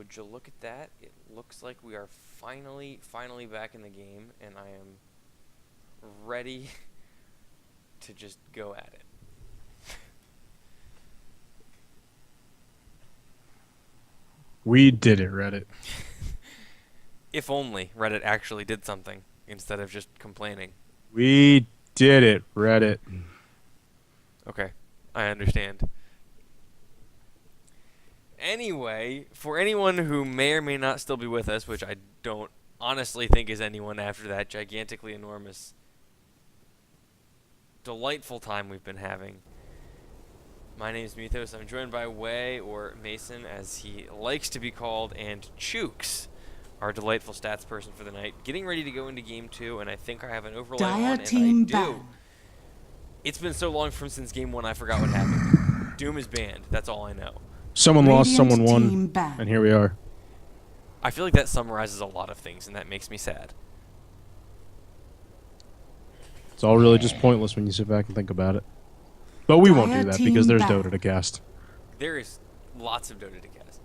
would you look at that? It looks like we are finally back in the game, and I am ready to just go at it. We did it, Reddit. If only Reddit actually did something instead of just complaining. We did it, Reddit. Okay, I understand. Anyway, for anyone who may or may not still be with us, which I don't honestly think is anyone after that gigantically enormous, delightful time we've been having. My name is Mythos. I'm joined by Way, or Mason, as he likes to be called, and Chooks, our delightful stats person for the night. Getting ready to go into Game 2, and I think I have an overlay on, and I do. It's been so long since Game 1, I forgot what happened. Doom is banned. That's all I know. Someone lost, someone won, and here we are. I feel like that summarizes a lot of things, and that makes me sad. It's all really just pointless when you sit back and think about it. But we won't do that because there's Dota to cast. There is lots of Dota to cast.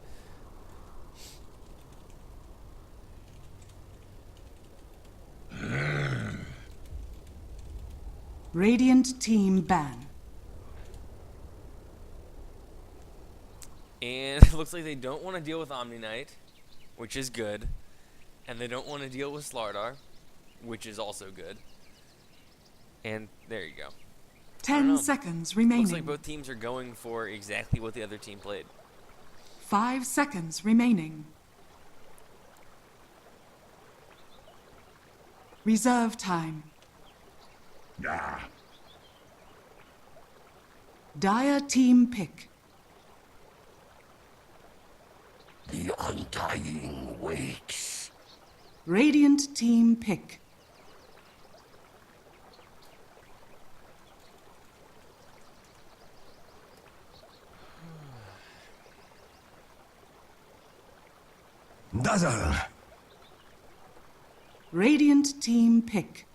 Radiant team ban. And it looks like they don't want to deal with Omni Knight, which is good. And they don't want to deal with Slardar, which is also good. And there you go. 10 seconds remaining. Looks like both teams are going for exactly what the other team played. 5 seconds remaining. Reserve time. Dire team pick. The undying waits. Radiant team pick. Dazzle. Radiant team pick.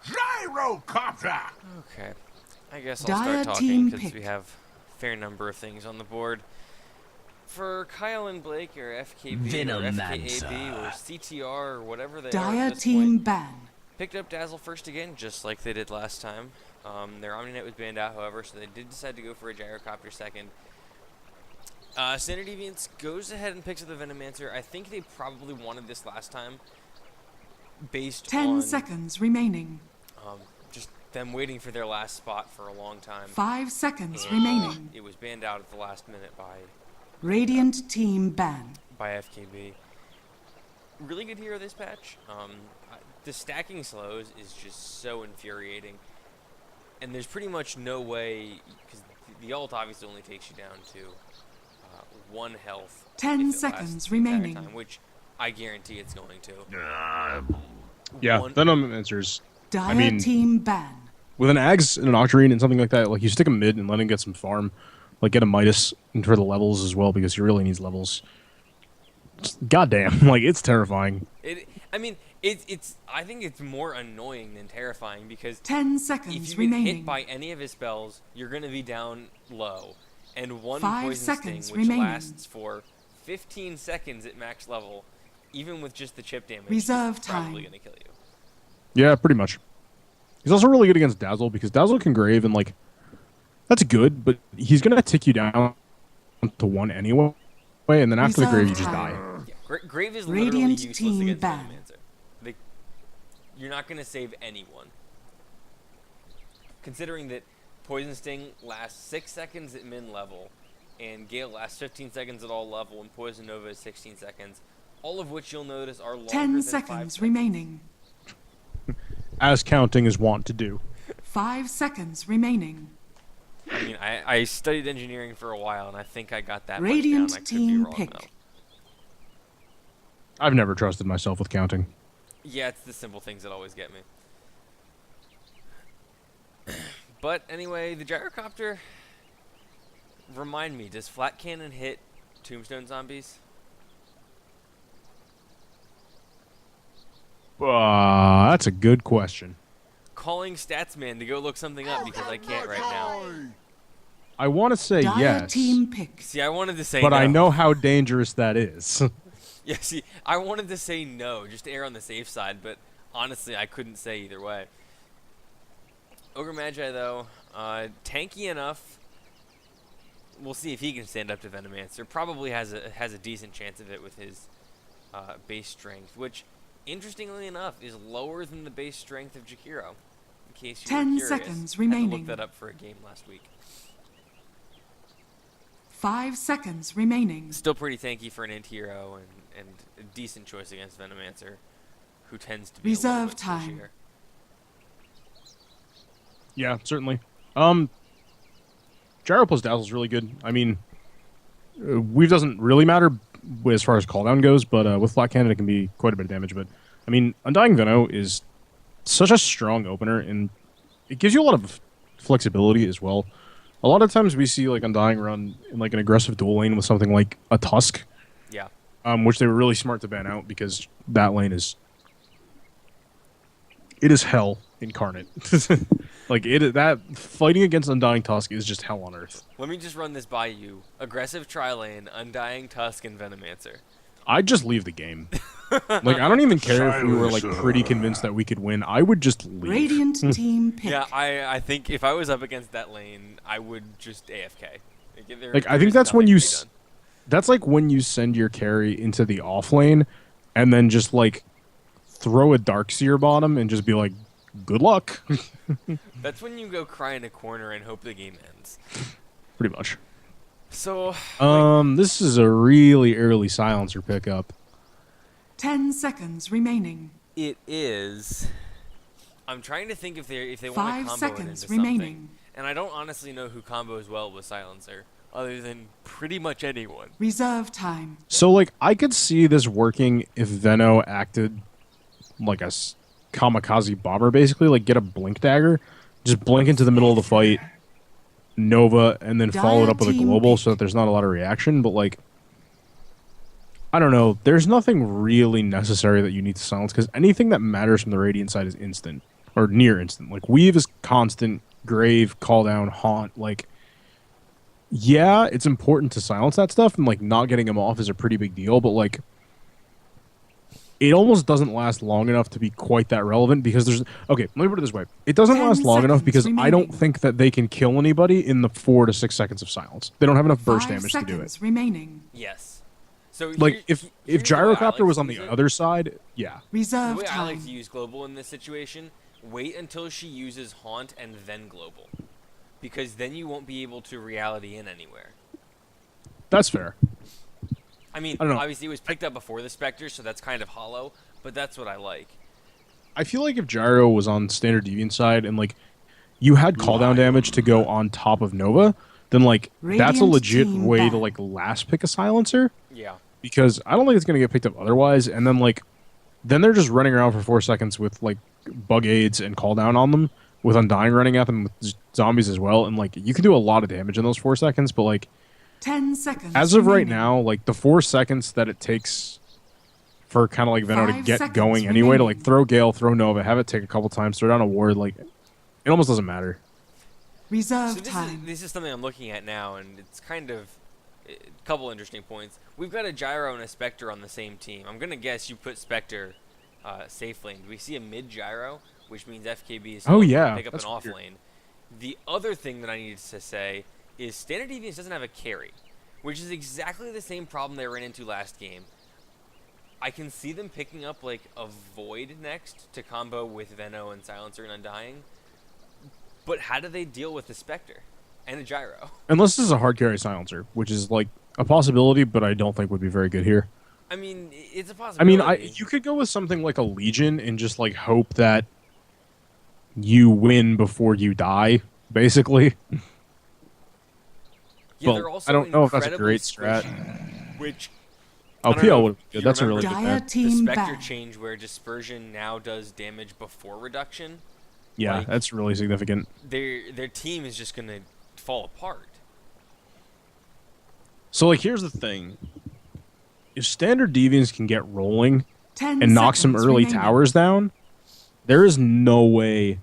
Gyrocopter. Okay. I guess I'll start talking because we have a fair number of things on the board. For Kyle and Blake, or FKB, or FKAB, or CTR, or whatever they are Dire at this team point, ban. picked up Dazzle first again, just like they did last time. Their Omni-Knight was banned out, however, so they did decide to go for a Gyrocopter second. Sanity Deviants goes ahead and picks up the Venomancer. I think they probably wanted this last time, based 10 on seconds remaining. just them waiting for their last spot for a long time. 5 seconds And remaining. It was banned out at the last minute by Radiant team ban. FKB. Really good hero this patch. The stacking slows is just so infuriating. And there's pretty much no way, because the ult obviously only takes you down to 1 health. 10 if it seconds lasts the entire remaining. time, which I guarantee it's going to. Yeah, One- Venom answers. Dire team ban. With an Ags and an Octarine and something like that, like you stick him mid and let him get some farm. Like get a Midas for the levels as well because he really needs levels. Goddamn, like it's terrifying. It's. I think it's more annoying than terrifying because 10 if seconds you get remaining. hit by any of his spells, you're gonna be down low, and one 5 poison seconds sting, which remaining. lasts for 15 seconds at max level, even with just the chip damage, Reserve is probably time. gonna kill you. Yeah, pretty much. He's also really good against Dazzle because Dazzle can Grave and like that's good, but he's gonna tick you down to 1 anyway, and then after the Grave you just die. Yeah, Grave is literally Radiant useless team against ban. Venomancer. You're not gonna save anyone. Considering that Poison Sting lasts 6 seconds at min level, and Gale lasts 15 seconds at all level, and Poison Nova is 16 seconds, all of which you'll notice are longer 10 than seconds 5 seconds. remaining. As counting is wont to do. 5 seconds remaining. I mean, I studied engineering for a while, and I think I got that Radiant much down. I could be team wrong, pick. though. I've never trusted myself with counting. Yeah, it's the simple things that always get me. But anyway, the Gyrocopter, remind me, does Flat Cannon hit Tombstone zombies? That's a good question. Calling Statsman to go look something up because I can't right now. I want to say Dire yes, team pick. See, I wanted to say but no. I know how dangerous that is. Yeah, see, I wanted to say no, just to err on the safe side, but honestly, I couldn't say either way. Ogre Magi, though, tanky enough. We'll see if he can stand up to Venomancer. Probably has a decent chance of it with his base strength, which, interestingly enough, is lower than the base strength of Jakiro. In case you 10 were curious. seconds Had to remaining. look that up for a game last week. 5 seconds remaining. Still pretty tanky for an int hero and a decent choice against Venomancer, who tends to be Reserve a little bit time. squishier. Yeah, certainly. Gyro plus Dazzle is really good. I mean, weave doesn't really matter as far as cooldown goes, but with Flat Cannon it can be quite a bit of damage. But I mean, Undying Veno is such a strong opener, and it gives you a lot of flexibility as well. A lot of times we see like Undying run in like an aggressive dual lane with something like a Tusk, Yeah. which they were really smart to ban out because that lane is hell incarnate. Like that fighting against Undying Tusk is just hell on earth. Let me just run this by you. Aggressive tri-lane, Undying Tusk, and Venomancer. I'd just leave the game. Like I don't even care if we were like pretty convinced that we could win. I would just leave. Radiant team pick. Yeah, I think if I was up against that lane, I would just AFK. Like I think that's when you that's like when you send your carry into the off lane and then just like throw a Darkseer bottom and just be like, good luck. That's when you go cry in a corner and hope the game ends. Pretty much. So, this is a really early silencer pickup. 10 seconds remaining. it is. I'm trying to think if they want to 5 combo it seconds into something, remaining. and I don't honestly know who combos well with silencer, other than pretty much anyone. Reserve time. So like I could see this working if Veno acted like a kamikaze bomber, basically, like get a blink dagger, just blink into the middle of the fight, Nova, and then follow it up with a global so that there's not a lot of reaction. But like, I don't know, there's nothing really necessary that you need to silence because anything that matters from the Radiant side is instant or near instant. Like Weave is constant, Grave, Call Down, Haunt. Like, yeah, it's important to silence that stuff, and like not getting him off is a pretty big deal. But like, it almost doesn't last long enough to be quite that relevant because there's... Okay, let me put it this way. It doesn't 10 last long enough seconds because I don't remaining. think that they can kill anybody in the 4 to 6 seconds of silence. They don't have enough burst 5 damage to do seconds it. remaining. Yes. So Like, here's if the way I like Gyrocopter to was on use the it. other side, yeah. The Reserve way I like to time. use global in this situation, wait until she uses haunt and then global, because then you won't be able to reality in anywhere. That's fair. I mean, I don't know. obviously it was picked up before the Spectre, so that's kind of hollow, but that's what I like. I feel like if Gyro was on standard Deviant side and, like, you had call down damage to go on top of Nova, then, like, that's a Radiant legit team way to, ban. like, last pick a silencer. Yeah. Because I don't think it's going to get picked up otherwise. And then, like, then they're just running around for 4 seconds with, like, bug aids and call down on them, with Undying running at them with zombies as well. And, like, you can do a lot of damage in those 4 seconds. But, like, 10 seconds as of right remaining. now, like, the 4 seconds that it takes for kind of, like, Veno to 5 get seconds going anyway, to, like, remaining. throw Gale, throw Nova, have it take a couple times, throw down a ward, like, it almost doesn't matter. Reserve So time. this is something I'm looking at now, and it's kind of a couple interesting points. We've got a Gyro and a Spectre on the same team. I'm going to guess you put Spectre safe lane. Do we see a mid Gyro, which means FKB is Oh, still yeah, pick up an that's off weird. lane. The other thing that I needed to say is Standard Deviants doesn't have a carry, which is exactly the same problem they ran into last game. I can see them picking up like a Void next to combo with Veno and Silencer and Undying, but how do they deal with the Spectre and a Gyro? Unless this is a hard carry silencer, which is, like, a possibility, but I don't think would be very good here. I mean, it's a I possibility. mean, you could go with something like a Legion and just, like, hope that you win before you die, basically. Yeah, well, they're also I don't know if that's a incredibly great strat. squishy, which Oh, I don't know PL if would be you good. That's a really remember good Dire bet. the team Spectre ban. change where Dispersion now does damage before reduction. Yeah, like- that's really significant. Their team is just gonna fall apart. So, like, here's the thing. If Standard Deviants can get rolling 10 and knock some seconds early remaining. towers down, there is no way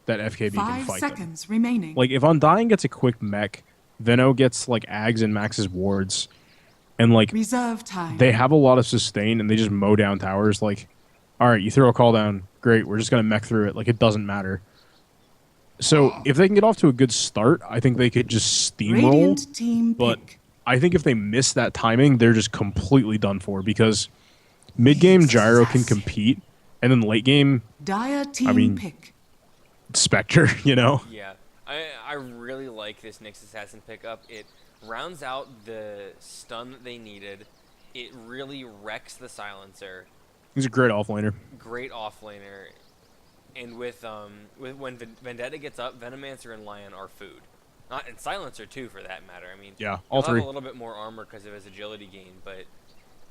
that FKB can 5 fight them. seconds remaining. Like, if Undying gets a quick mech, Venno gets, like, Ags and Max's wards, and, like, Reserve time. they have a lot of sustain, and they just mow down towers, like, alright, you throw a call down, great, we're just gonna mech through it, like, it doesn't matter. So, if they can get off to a good start, I think they could just steamroll, Radiant team but pick. I think if they miss that timing, they're just completely done for, because mid-game Gyro can compete, and then late game Dire team mean- pick. Spectre, you know? Yeah, I really like this Nyx Assassin pickup. It rounds out the stun that they needed. It really wrecks the silencer. He's a great offlaner. Great offlaner. And with when Vendetta gets up, Venomancer and Lion are food. And Silencer too, for that matter. I mean, Yeah, all he'll have three. a little bit more armor because of his agility gain, but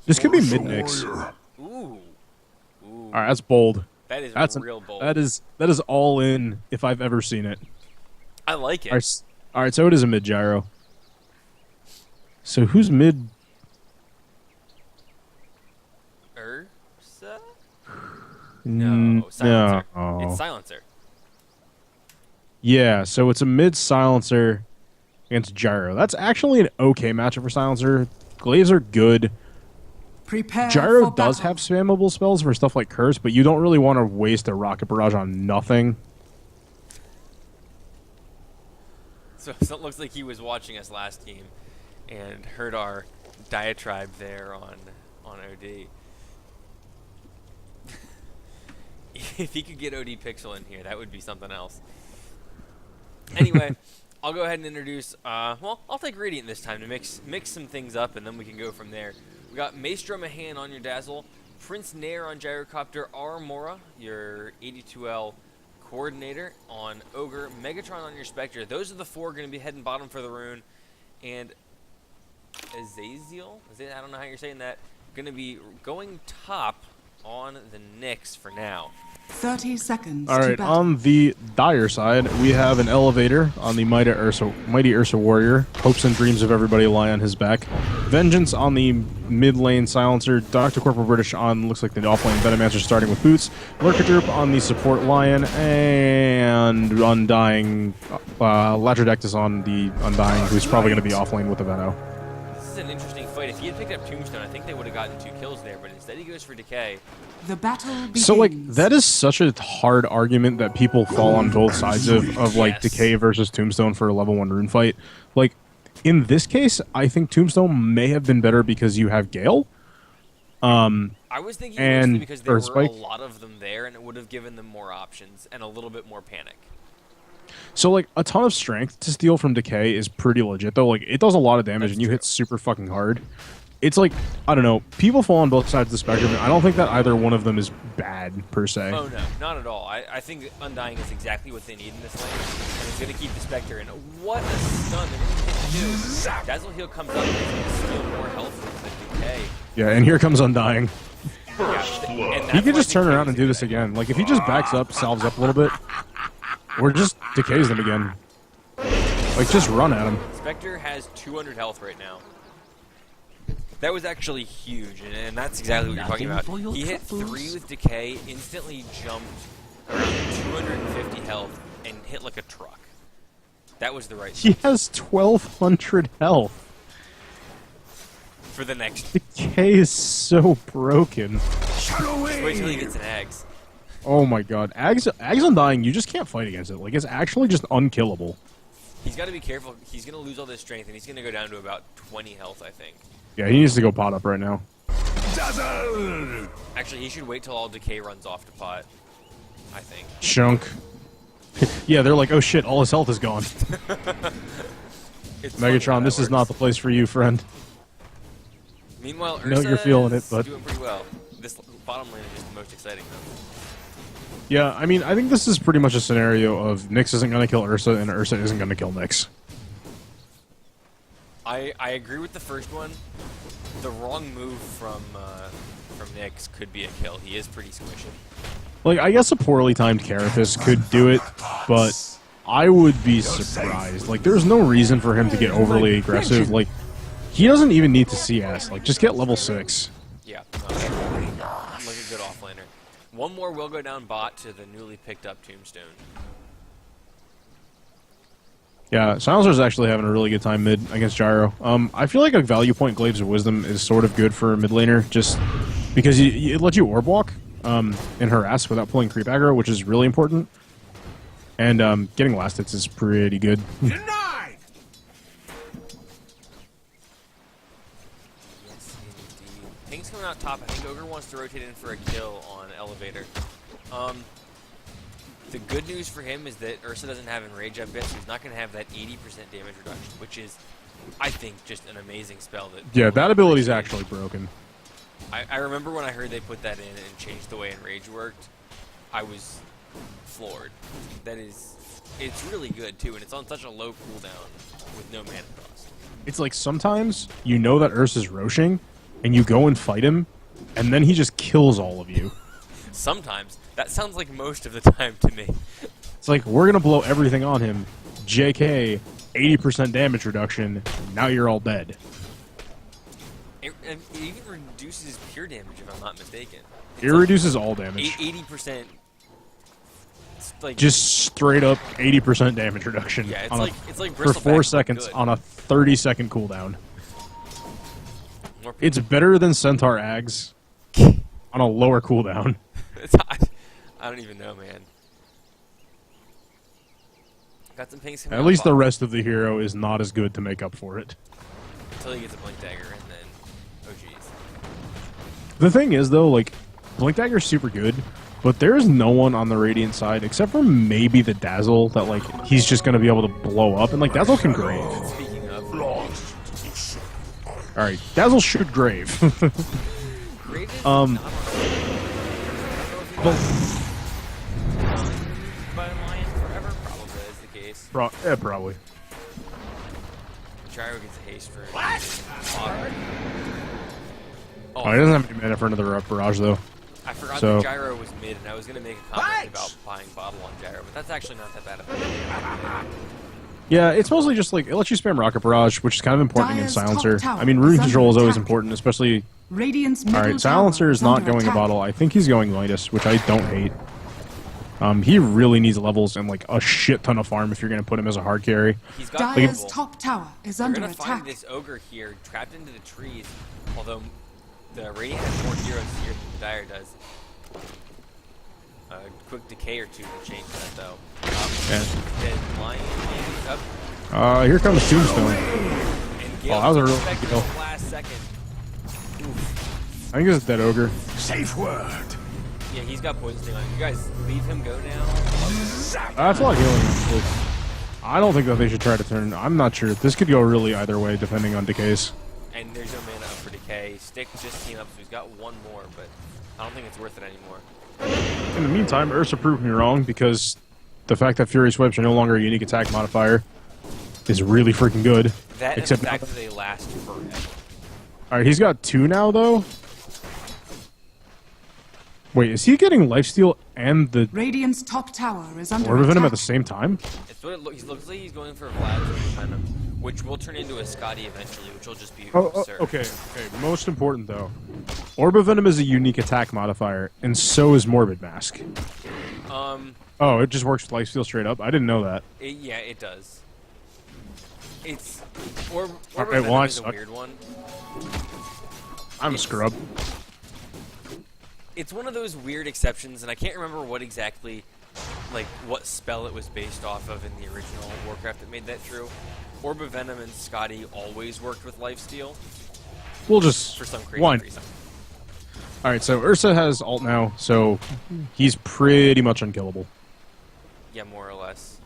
This could be mid-Nyx. ooh, Alright, that's bold. that's real bold. That is all in if I've ever seen it. I like it. Alright, so it is a mid gyro. So who's mid? Ursa? No, Silencer. No. It's Silencer. Yeah, so it's a mid silencer against gyro. That's actually an okay matchup for silencer. Glaives are good. Prepare Gyro for does battle. have spammable spells for stuff like curse, but you don't really want to waste a rocket barrage on nothing. So it looks like he was watching us last game and heard our diatribe there on OD. If he could get OD Pixel in here, that would be something else. Anyway, I'll go ahead and introduce, well, I'll take Radiant this time to mix some things up, and then we can go from there. We got Maestro Mahan on your Dazzle, Prince Nair on Gyrocopter, Aramora, your AD2L coordinator on Ogre, Megatron on your Spectre. Those are the four going to be heading bottom for the rune, and Azazel, I don't know how you're saying that, going to be going top on the Nyx for now. 30 seconds All to right, battle. on the dire side, we have an elevator on the Mighty Ursa Warrior. Hopes and dreams of everybody lie on his back. Vengeance on the mid lane silencer. Dr. Corporal British on looks like the off lane Venomancer starting with boots. Lurker Droop on the support Lion, and Undying Latrodectus on the Undying, who's probably going to be off lane with the Veno. This is an interesting fight. If he had picked up Tombstone, I think they would have gotten 2 kills there, but instead he goes for Decay. The battle begins. So, like, that is such a hard argument that people fall on both sides of like, Yes. Decay versus Tombstone for a level 1 rune fight. Like, in this case, I think Tombstone may have been better because you have Gale. I was thinking And mostly because there were Earthspike. a lot of them there, and it would have given them more options and a little bit more panic. So, like, a ton of strength to steal from Decay is pretty legit, though. Like, it does a lot of damage, That's and you true. hit super fucking hard. It's like, I don't know, people fall on both sides of the spectrum, and I don't think that either one of them is bad, per se. Oh, no, not at all. I think Undying is exactly what they need in this lane, and it's going to keep the Spectre in. What a stun they're going to do. Dazzle Heal comes up and he's going to steal more health from the Decay. Yeah, and here comes Undying. Yeah, and He could just turn around and do this again. Like, if he just backs up, salves up a little bit, or just decays them again. Like, just run at him. Spectre has 200 health right now. That was actually huge, and that's exactly what you're talking about. He hit 3 with Decay, instantly jumped around 250 health, and hit like a truck. That was the right He has 1,200 health. for the next. Decay is so broken. Just wait till he gets an Ags. Oh my god. Ags Undying, you just can't fight against it. Like, it's actually just unkillable. He's got to be careful. He's going to lose all this strength, and he's going to go down to about 20 health, I think. Yeah, he needs to go pot up right now. Dazzle! Actually, he should wait till all Decay runs off to pot, I think. Chunk. Yeah, they're like, oh shit, all his health is gone. It's funny how Megatron, that this is works. not the place for you, friend. Meanwhile, I know Ursa you're feeling it, is but- doing pretty well. This bottom lane is just the most exciting, though. Yeah, I mean, I think this is pretty much a scenario of Nyx isn't going to kill Ursa, and Ursa isn't going to kill Nyx. I agree with the first one. The wrong move from Nyx could be a kill. He is pretty squishy. Like, I guess a poorly timed Carapace could do it, but I would be surprised. Like, there's no reason for him to get overly aggressive. Like, He doesn't even need to CS. Like, just get level 6. Yeah. Like a good offlaner. One more will go down bot to the newly picked up Tombstone. Yeah, Silencer's actually having a really good time mid against Gyro. I feel like a value point Glaives of Wisdom is sort of good for a mid laner, just because it lets you orb walk and harass without pulling creep aggro, which is really important. And getting last hits is pretty good. Denied! Yes, indeed. Pink's coming out top. I think Ogre wants to rotate in for a kill on Elevator. The good news for him is that Ursa doesn't have Enrage up yet, so he's not going to have that 80% damage reduction, which is, I think, just an amazing spell. Yeah, that ability's actually broken. I remember when I heard they put that in and changed the way Enrage worked, I was floored. It's really good, too, and it's on such a low cooldown with no mana cost. It's like sometimes you know that Ursa's roshing, and you go and fight him, and then he just kills all of you. Sometimes. That sounds like most of the time to me. It's like, we're going to blow everything on him. JK, 80% damage reduction. Now you're all dead. It even reduces pure damage, if I'm not mistaken. It's It reduces all damage. 80%. Like, Just straight up 80% damage reduction. yeah, it's on like for Bristleback, 4 but seconds good. on a 30-second cooldown. More It's better than Centaur Ags on a lower cooldown. I don't even know, man. Got some pinks. At least the rest of the hero is not as good to make up for it. Until he gets a Blink Dagger, and then, oh jeez. The thing is, though, like, Blink Dagger's super good, but there's no one on the Radiant side, except for maybe the Dazzle, that, like, he's just going to be able to blow up. And, like, Dazzle can Grave. Speaking of, Alright, Dazzle should Grave. Grave is Um, not on by Lion forever, probably is the case. Yeah, probably. Gyro gets a haste for Oh, he doesn't have any mana for another barrage, though. I forgot so- that Gyro was mid, and I was gonna make a comment about buying bottle on Gyro, but that's actually not that bad of a thing. Yeah, it's mostly just, like, it lets you spam Rocket Barrage, which is kind of important Dire's against top Silencer. tower I mean, is Rune under Control is always attack. important, especially... Radiant's middle Alright, Silencer tower is not under going attack. a bottle. I think he's going Midas, which I don't hate. He really needs levels and, like, a shit ton of farm if you're going to put him as a hard carry. He's got Dire's Bible. top tower is You're under gonna attack. find this ogre here trapped into the trees, although the Radiant has more heroes here than the Dire does. Quick decay or two will change that though. Then Lion is up, Here comes Tombstone. and Gale that was a real expected kill. the last second. I think it's a dead Ogre. Safe word. Yeah, he's got poison sting on him. You guys leave him go now. That's a lot of healing. I don't think that they should try to turn... I'm not sure. This could go really either way, depending on decays. And there's no mana up for decay. Stick just team up, so he's got one more, but I don't think it's worth it anymore. In the meantime, Ursa proved me wrong, because the fact that Fury Swipes are no longer a unique attack modifier is really freaking good. That Except and the fact that they last forever. Alright, he's got 2 now, though. Wait, is he getting lifesteal and the Radiant's top tower is under Orb of Venom at attack. the same time? It's what it looks like he's going for Vlad's Orb of Venom, which will turn into a Scotty eventually, which will just be absurd. Okay. Most important, though. Orb of Venom is a unique attack modifier, and so is Morbid Mask. Oh, it just works with lifesteal straight up? I didn't know that. Yeah, it does. It's Orb of Alright, Venom well, I is a suck. weird one. I'm a scrub. It's one of those weird exceptions, and I can't remember what exactly, like, what spell it was based off of in the original Warcraft that made that true. Orb of Venom and Scotty always worked with lifesteal We'll just... for some crazy Why? reason. Alright, so Ursa has ult now, so he's pretty much unkillable. Yeah, more or less.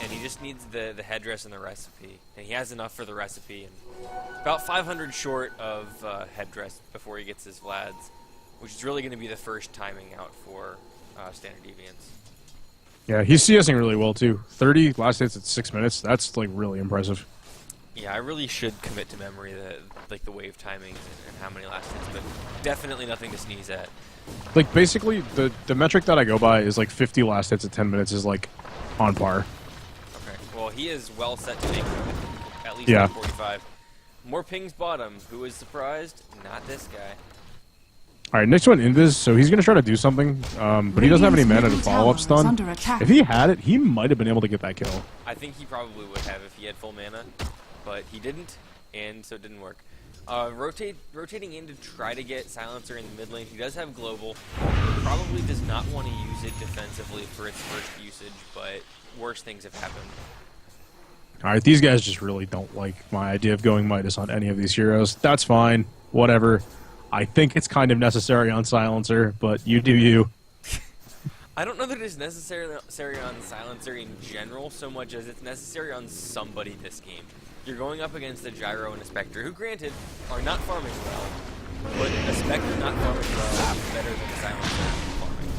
And he just needs the headdress and the recipe. And he has enough for the recipe. And about 500 short of headdress before he gets his Vlads, which is really going to be the first timing out for Standard Deviants. Yeah, he's CSing really well, too. 30 last hits at 6 minutes. That's, like, really impressive. Yeah, I really should commit to memory the wave timings and how many last hits, but definitely nothing to sneeze at. Like, basically, the metric that I go by is, like, 50 last hits at 10 minutes is, like, on par. Okay. Well, he is well set to make at at least Yeah. 45. More pings bottom. Who is surprised? Not this guy. All right, next one, Invis. So he's going to try to do something, but he doesn't have any mana to follow up stun. Under attack. If he had it, he might have been able to get that kill. I think he probably would have if he had full mana, but he didn't, and so it didn't work. Rotating in to try to get Silencer in the mid lane. He does have Global. Probably does not want to use it defensively for its first usage, but worse things have happened. All right, these guys just really don't like my idea of going Midas on any of these heroes. That's fine. Whatever. I think it's kind of necessary on Silencer, but you do you. I don't know that it's necessary on Silencer in general so much as it's necessary on somebody this game. You're going up against a Gyro and a Spectre, who granted are not farming well, but a Spectre not farming well is better than a Silencer farming.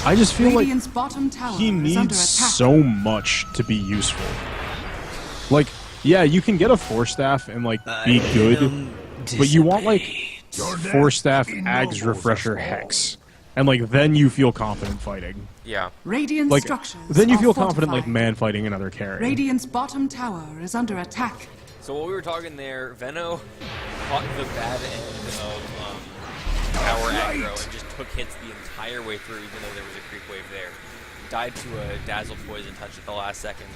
I just feel Radiant's like bottom tower he is under needs attack. so much to be useful. Like, yeah, you can get a Force Staff and like be good, but you want like Force Staff, Ags, Refresher, Hex, and like then you feel confident fighting. Yeah. Radiant Like structures then you are feel confident like fortified. man fighting another carry. Radiant's bottom tower is under attack. So while we were talking there, Veno caught the bad end of power aggro and just took hits the entire way through, even though there was a creep wave there. Died to a Dazzle Poison touch at the last second.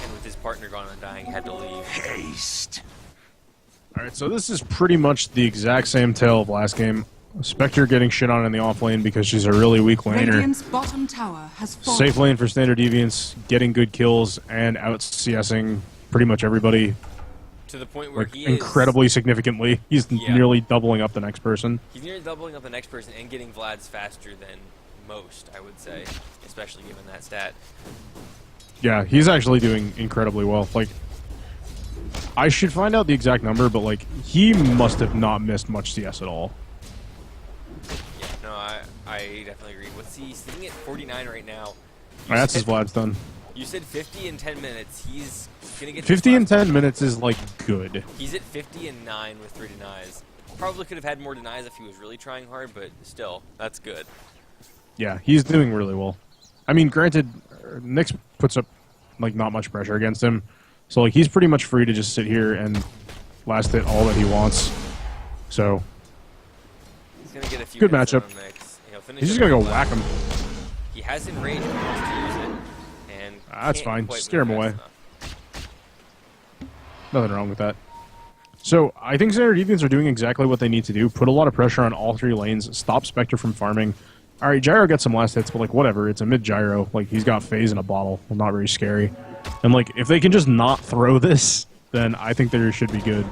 And with his partner gone undying, had to leave. Haste. All right, so this is pretty much the exact same tale of last game. Spectre getting shit on in the off lane because she's a really weak laner. Radiant's bottom tower has fallen. Safe lane for standard deviants, getting good kills and out CSing pretty much everybody To the point where like he incredibly significantly. He's Yeah. nearly doubling up the next person. He's nearly doubling up the next person and getting Vlad's faster than most, I would say, especially given that stat. Yeah, he's actually doing incredibly well. Like, I should find out the exact number, but like he must have not missed much CS at all. Yeah, no, I definitely agree. What's he sitting at 49 right now? All right, that's his Vlad's done. You said 50 in 10 minutes. He's gonna get 50 in this last 10 minutes is like good. He's at 50 and 9 with 3 denies. Probably could have had more denies if he was really trying hard, but still, that's good. Yeah, he's doing really well. I mean, granted, Nyx puts up like not much pressure against him, so like he's pretty much free to just sit here and last hit all that he wants. So He's gonna get a few Good hits matchup. on Nyx. He'll finish he's just it gonna go with whack him. He has enraged, but he wants to use it, and That's can't fine. quite Scare move him away. fast enough. Nothing wrong with that. So I think Standard Deviants are doing exactly what they need to do. Put a lot of pressure on all three lanes. Stop Spectre from farming. All right, Gyro gets some last hits, but like whatever. It's a mid Gyro. Like he's got phase in a bottle. Not very scary. And like if they can just not throw this, then I think they should be good.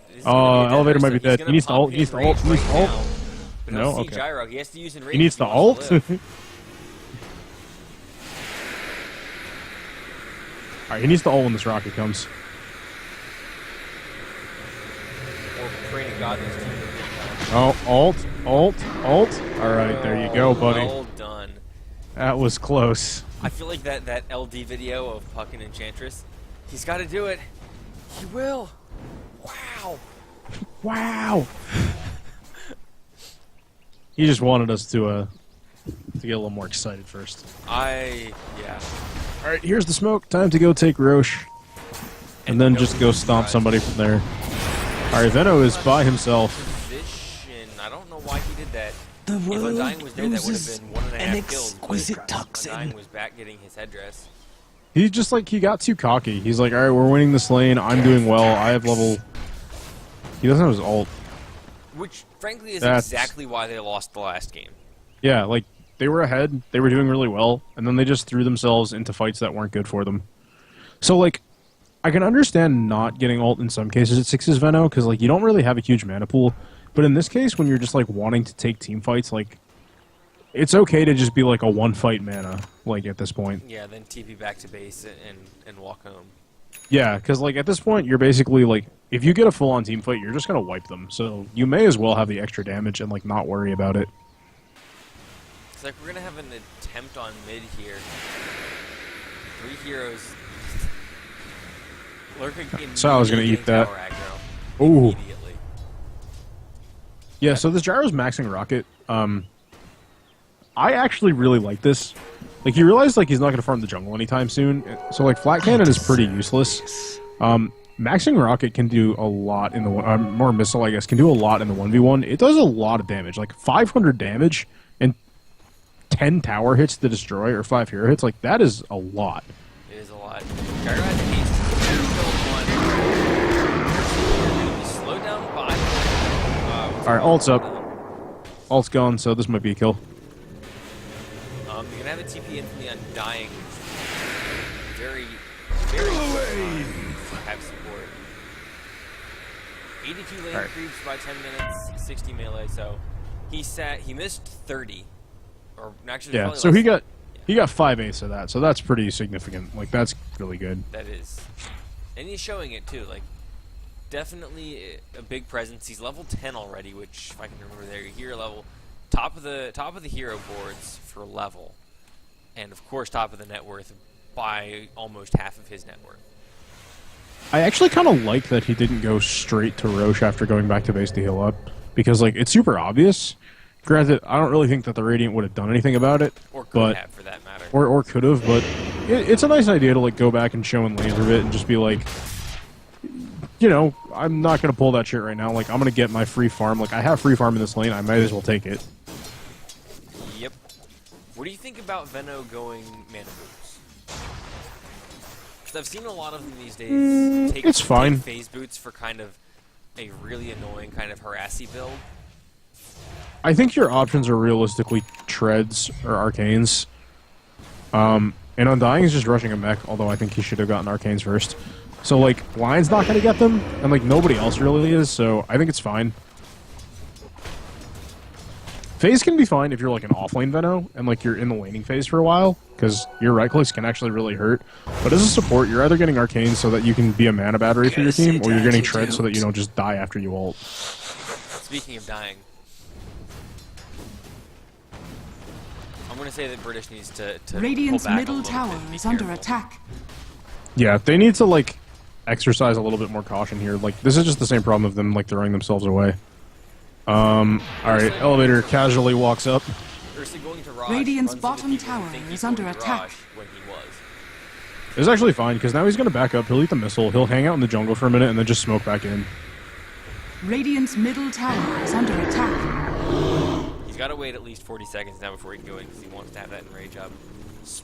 This is gonna be a dead Elevator might person. be dead. He's He needs to gonna ult. pump He needs his to ult. rage He needs to right ult. now. But No, he'll see okay. Gyro. He has to use enrage. He needs if to wants ult. live. All right, he needs to ult when this rocket comes. Or pray to God this team. Oh, ult. All right, there you go, buddy. Well done. That was close. I feel like that LD video of Puck and Enchantress. He's got to do it. He will. Wow. Wow. He just wanted us to get a little more excited first. Yeah. All right, here's the smoke. Time to go take Roche, and then just go stomp somebody from there. All right, Veno is by himself. Position. I don't know why he did that. The If world Undying was dead, that would have loses been 1.5 an kills. but exquisite toxin. Undying was back getting his headdress. He just like he got too cocky. He's like, all right, we're winning this lane. I'm doing well. I have level. He doesn't have his ult. Which, frankly, is That's- exactly why they lost the last game. Yeah, like they were ahead. They were doing really well, and then they just threw themselves into fights that weren't good for them. So like, I can understand not getting ult in some cases at 6's Veno because like you don't really have a huge mana pool. But in this case, when you're just like wanting to take team fights, like it's okay to just be like a one fight mana. Like at this point, Yeah, then TP back to base and walk home. yeah, because like at this point, you're basically like if you get a full on team fight, you're just gonna wipe them. So you may as well have the extra damage and like not worry about it. It's like we're gonna have an attempt on mid here. 3 heroes lurking So I was gonna immediately eat getting that. tower aggro Ooh. immediately. Yeah, so this Gyro's maxing Rocket. I actually really like this. Like, he realized, like, he's not going to farm the jungle anytime soon. So, like, Flat Cannon is pretty useless. Maxing Rocket can do a lot in the one... more Missile, I guess, can do a lot in the 1v1. It does a lot of damage. Like, 500 damage and 10 tower hits to destroy, or 5 hero hits. Like, that is a lot. It is a lot. Gyro has 8. Slow down by... Alright, ult's up. Ult's gone, so this might be a kill. You're gonna have a TP in from the Undying. Very, very have support. 82 lane creeps by 10 minutes, 60 melee. So he missed 30, or actually yeah. So he got 5 ace of that. So that's pretty significant. Like, that's really good. That is, and he's showing it too. Like, definitely a big presence. He's level 10 already, which, if I can remember, there hero level. Top of the hero boards for level, and of course top of the net worth by almost half of his net worth. I actually kind of like that he didn't go straight to Roche after going back to base to heal up, because like it's super obvious. Granted, I don't really think that the Radiant would have done anything about it, or could have for that matter, or could have. But it's a nice idea to like go back and show in lanes a bit and just be like, you know, I'm not gonna pull that shit right now. Like, I'm gonna get my free farm. Like, I have free farm in this lane. I might as well take it. Yep. What do you think about Veno going mana boots? Because I've seen a lot of them these days take phase boots for kind of a really annoying kind of harassy build. I think your options are realistically treads or arcanes. And Undying is just rushing a mech, although I think he should have gotten arcanes first. So, like, Lion's not going to get them, and, like, nobody else really is, so I think it's fine. Phase can be fine if you're, like, an offlane Veno, and, like, you're in the laning phase for a while, because your right-clicks can actually really hurt. But as a support, you're either getting arcanes so that you can be a mana battery for your team, or you're getting tread so that you don't just die after you ult. Speaking of dying, I'm going to say that British needs to Radiant's pull back middle tower is under attack. Yeah, they need to, like, exercise a little bit more caution here. Like, this is just the same problem of them, like, throwing themselves away. Alright, elevator casually walks up. Going to Raj, Radiant's bottom tower is under attack. When he was. It's actually fine, because now he's going to back up, he'll eat the missile, he'll hang out in the jungle for a minute, and then just smoke back in. Radiant's middle tower is under attack. He's got to wait at least 40 seconds now before he can go in, because he wants to have that enrage up.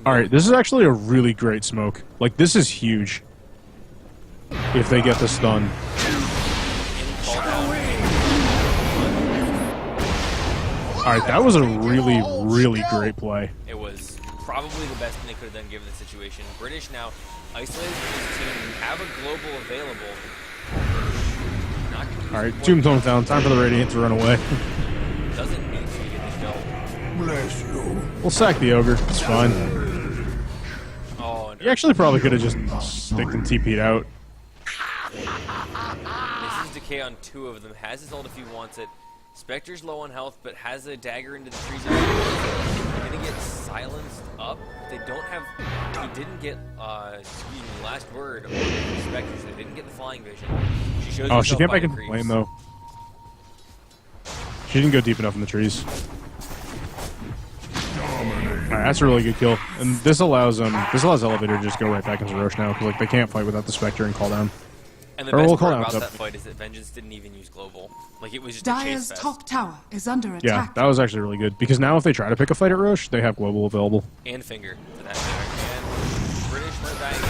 Alright, this is actually a really great smoke. Like, this is huge. If they get the stun. Alright, that was a really, really great play. It was probably the best thing they could have done given the situation. British now isolated from his team, have a global available. Alright, Tombstone's down. Time for the Radiant to run away. Doesn't need to get the kill. Bless you. We'll sack the Ogre. It's fine. Oh, no. He actually probably could have just sticked and TP'd out. Misses decay on 2 of them. Has his ult if he wants it. Spectre's low on health, but has a dagger into the trees. They're gonna get silenced up. They don't have. He didn't get. Excuse me. Last word. Spectre. So they didn't get the flying vision. She shows. Oh, she came back into flame though. She didn't go deep enough in the trees. Alright, that's a really good kill, and this allows Elevator to just go right back into Roche now, because like they can't fight without the Spectre and call down. And the best part about that fight is that Vengeance didn't even use global. Like, it was just a chase Dire's fest. top tower is under attack. Yeah, that was actually really good, because now if they try to pick a fight at Roche, they have global available. And finger, for that matter. And British no dying.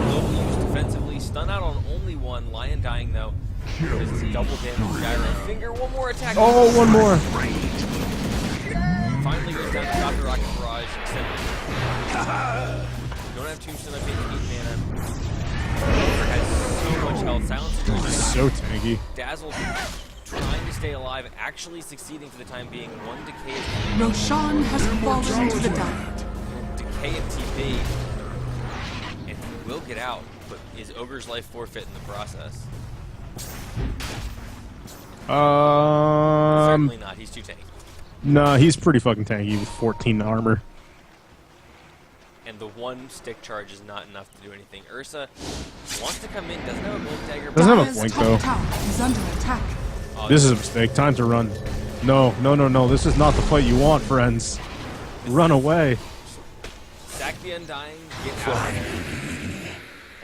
Global used defensively. Stun out on only one. Lion dying though. Because it's double damage for Gyro. Finger, one more attack. Oh, one more. Finally goes down to stop the rocket barrage. Don't have Tombstone up 8 mana. Has so much health. Silencer is So tanky. Dazzle trying to stay alive, actually succeeding for the time being. 1 decay is Roshan has fallen to the diet. decay of TP. And he will get out, but is Ogre's life forfeit in the process? Certainly not. He's too tanky. Nah, he's pretty fucking tanky with 14 armor. And the 1 stick charge is not enough to do anything. Ursa wants to come in, doesn't have a blink dagger. Doesn't have a Dire's blink top though. tower is under attack. This is a mistake. Time to run. No, no, no, no. This is not the fight you want, friends. Run away. Sack the Undying, get out of there.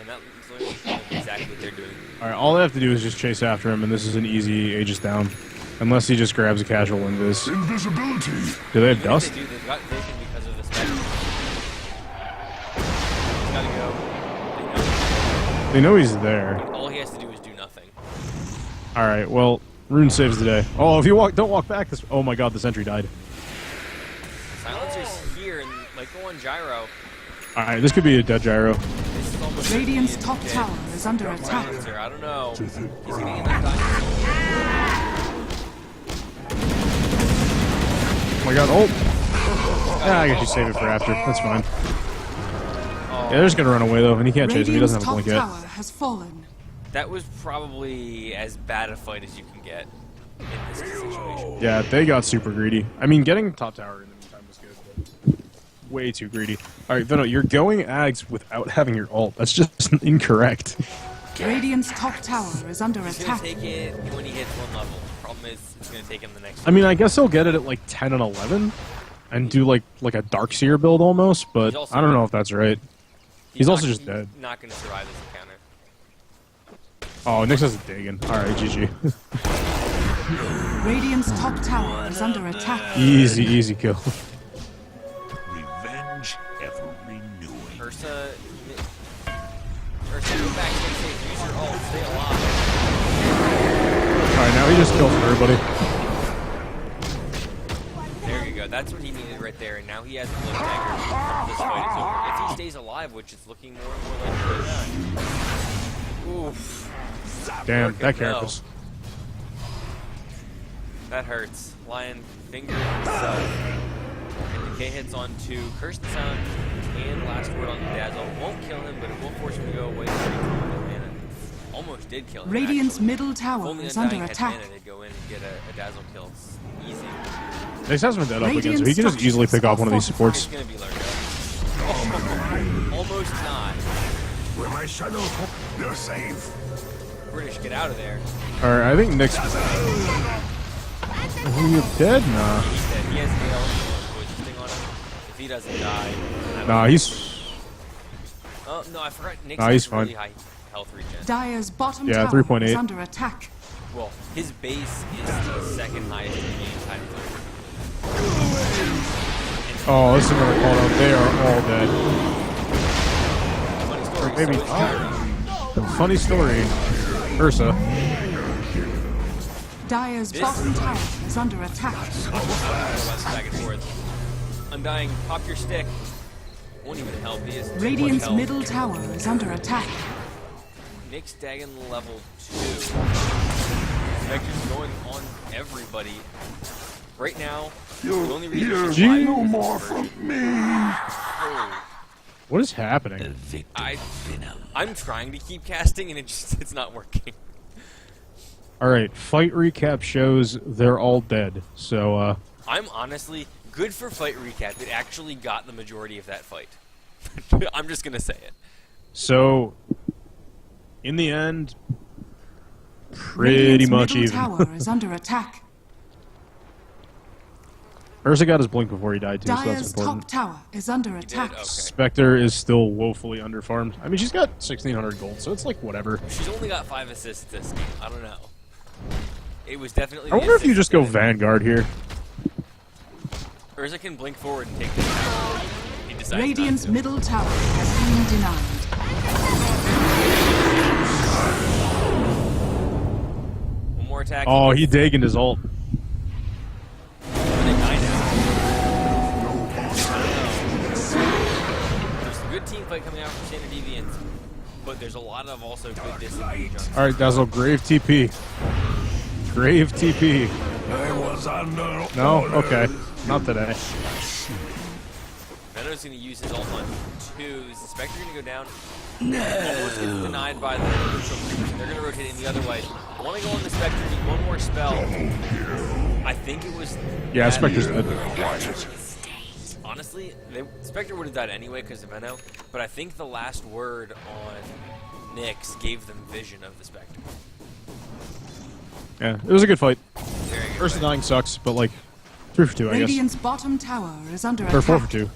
And that's literally exactly what they're doing. All right, all they have to do is just chase after him, and this is an easy Aegis down. Unless he just grabs a casual invis. Invisibility. Do they have Even dust? if they do, they've got vision because of the spectrum. He's gotta go. They know he's there. All he has to do is do nothing. All right, well, Rune saves the day. Oh, if you don't walk back, this. Oh my God, the sentry died. Silencer's here and like go on gyro. All right, this could be a dead gyro. This is almost Radiant's a top dead tower is under attack. Silencer. I don't know. He's getting in that time. Oh my God, oh. Yeah, I guess you save it for after. That's fine. Oh, Yeah, they're just gonna run away though, and he can't chase him. He Radiant's doesn't have a top blink yet. tower has fallen. that was probably as bad a fight as you can get in this situation. Yeah, they got super greedy. I mean, getting top tower in the meantime was good, but way too greedy. All right, Veno, you're going Ags without having your ult. That's just incorrect. Radiant's top tower is under He's gonna attack. take it when he hits one level. Problem is, it's gonna take him the next. I mean, I guess he'll get it at like 10 and 11, and do like a Darkseer build almost. But He's also I don't know if that's right. He's also not- just dead. Not gonna survive this encounter. Oh, Nyx has a Dagon. All right, GG. Radiant's top tower is under attack. Easy kill. Revenge ever renewing. Ursa, go back, stay safe, use your ult, stay alive. All right, now he just killed everybody. There you go. That's what he needed right there, and now he has a blow dagger. This fight is over. If he stays alive, which is looking more and more like oof. Damn, that No. carapace. That hurts. Lion fingered himself. And the K hits on two. Curse the Sound and last word on the Dazzle. Won't kill him, but it will force him to go away. And almost did kill him. Radiant's actually. middle If tower only is Undying under had attack. mana, they'd go in and get a Dazzle kill. It's easy. Nyx has been dead up again, so he Radiant can just easily pick off one of these structures It's supports. gonna be Lurgo. Almost not. With my shadow, you're safe. British, get out of there. All right, I think Nyx. Are you dead? Nah. He's dead. He has the poison thing on him. If he doesn't die, I don't Nah, know. he's. Oh no, I forgot. Nick's Nah, he's has really fine. high health regen. Dyer's bottom Yeah, tower 3.8. is under attack. Well, his base is the second highest in the game. Times Oh, this is another call out. They are all dead. funny story. Maybe. So is Gyro. Funny story. Ursa. Dyer's This- bottom tower is under attack. Back and forth. Undying, pop your stick. Won't even help. He has too much Radiant's health. middle tower is under attack. Nick's Dagon level 2. Spectre's going on everybody. Right now, the only reason You'll she's hear alive no is more this from version. me. Oh, What is happening? I'm trying to keep casting and it's not working. All right, fight recap shows they're all dead. So, I'm honestly good for fight recap. It actually got the majority of that fight. I'm just gonna say it. so in the end, pretty Radiant's much middle even. tower is under attack. Ursa got his blink before he died too, so that's Dyer's important. top tower is under attack. Okay. Spectre is still woefully underfarmed. I mean, she's got 1,600 gold, so it's like whatever. She's only got 5 assists this game. I don't know. It was definitely. I wonder if you just go Vanguard here. Urza can blink forward and take the tower. He decides Radiant's not to. middle tower has been denied. One more attack. Oh, he Dagoned his ult. They die now. I don't know. There's a good team fight coming out from Standard Deviants, but there's a lot of also good disengage on. All right, Dazzle, Grave TP. Grave TP. I was under No? orders. Okay. Not today. Venom's going to use his ult on 2. Is the Spectre going to go down? Almost gets denied by the neutral creatures. They're going to rotate in the other way. I want to go on the Spectre, need one more spell. I think it was... Yeah, that- Spectre's dead. Honestly, Spectre would have died anyway because of Venno, but I think the last word on Nyx gave them vision of the Spectre. Yeah, it was a good fight. Very good. Ursa fight. dying sucks, but like, 3 for 2, I guess. Radiant's bottom tower is under Or 4 for attack. 2.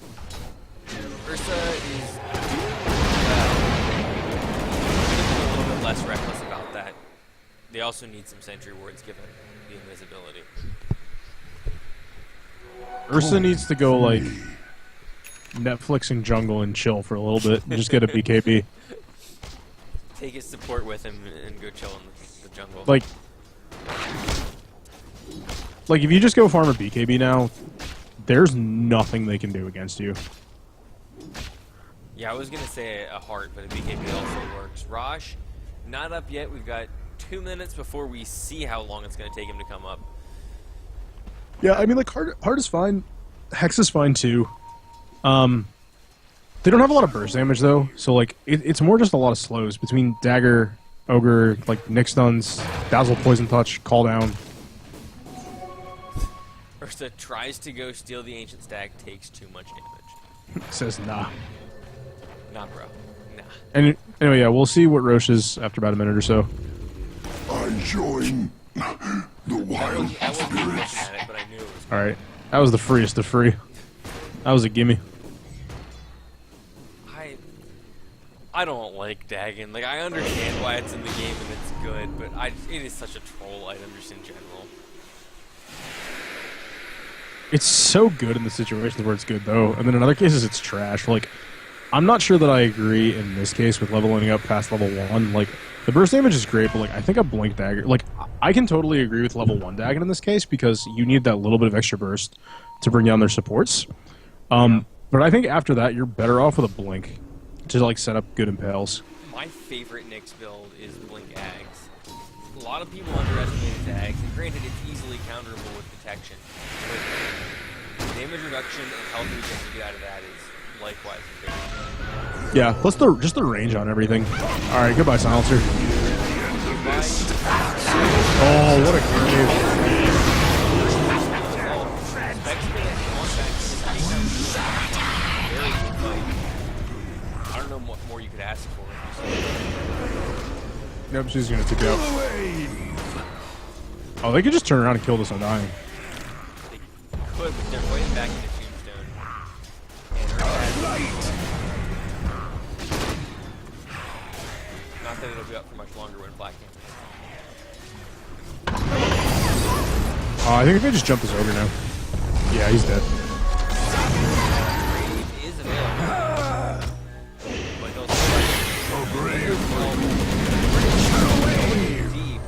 Ursa is a little bit less reckless about that. They also need some sentry wards given the invisibility. Ursa needs to go, like, Netflix and jungle and chill for a little bit and just get a BKB. Take his support with him and go chill in the jungle. Like, if you just go farm a BKB now, there's nothing they can do against you. Yeah, I was going to say a heart, but a BKB also works. Raj, not up yet. We've got 2 minutes before we see how long it's going to take him to come up. Yeah, I mean, like, heart is fine. Hex is fine, too. They don't have a lot of burst damage, though, so, like, it's more just a lot of slows between Dagger, Ogre, like, Nick Stuns, Dazzle, Poison Touch, Call Down. Ursa tries to go steal the Ancient Stag, takes too much damage. Says, nah. Nah, bro. Nah. And anyway, yeah, we'll see what Roche is after about a minute or so. I join the I wild wasn't looking spirits. at it, but I knew it was. Alright. That was the freest of free. That was a gimme. I don't like Dagon. Like, I understand why it's in the game and it's good, but it is such a troll item just in general. It's so good in the situations where it's good, though, and then in other cases it's trash. Like, I'm not sure that I agree in this case with leveling up past level 1. Like, the burst damage is great, but, like, I think a Blink Dagger... Like, I can totally agree with level 1 Dagon in this case, because you need that little bit of extra burst to bring down their supports. But I think after that, you're better off with a Blink to, like, set up good impales. My favorite Nyx build is Blink Ags. A lot of people underestimate his Ags, and granted, it's easily counterable with detection. But damage reduction and health regen you get out of that is likewise big. Yeah, plus just the range on everything. Alright, goodbye, Silencer. Oh, what a grenade. I don't know what more you could ask for. Nope, she's gonna take out. Oh, they could just turn around and kill this Undying. They could, but they're way back into Tombstone. And not that it'll be up for much longer when Black I think if they just jump this Ogre now. Yeah, he's dead. Radiant is available. But he'll still deep.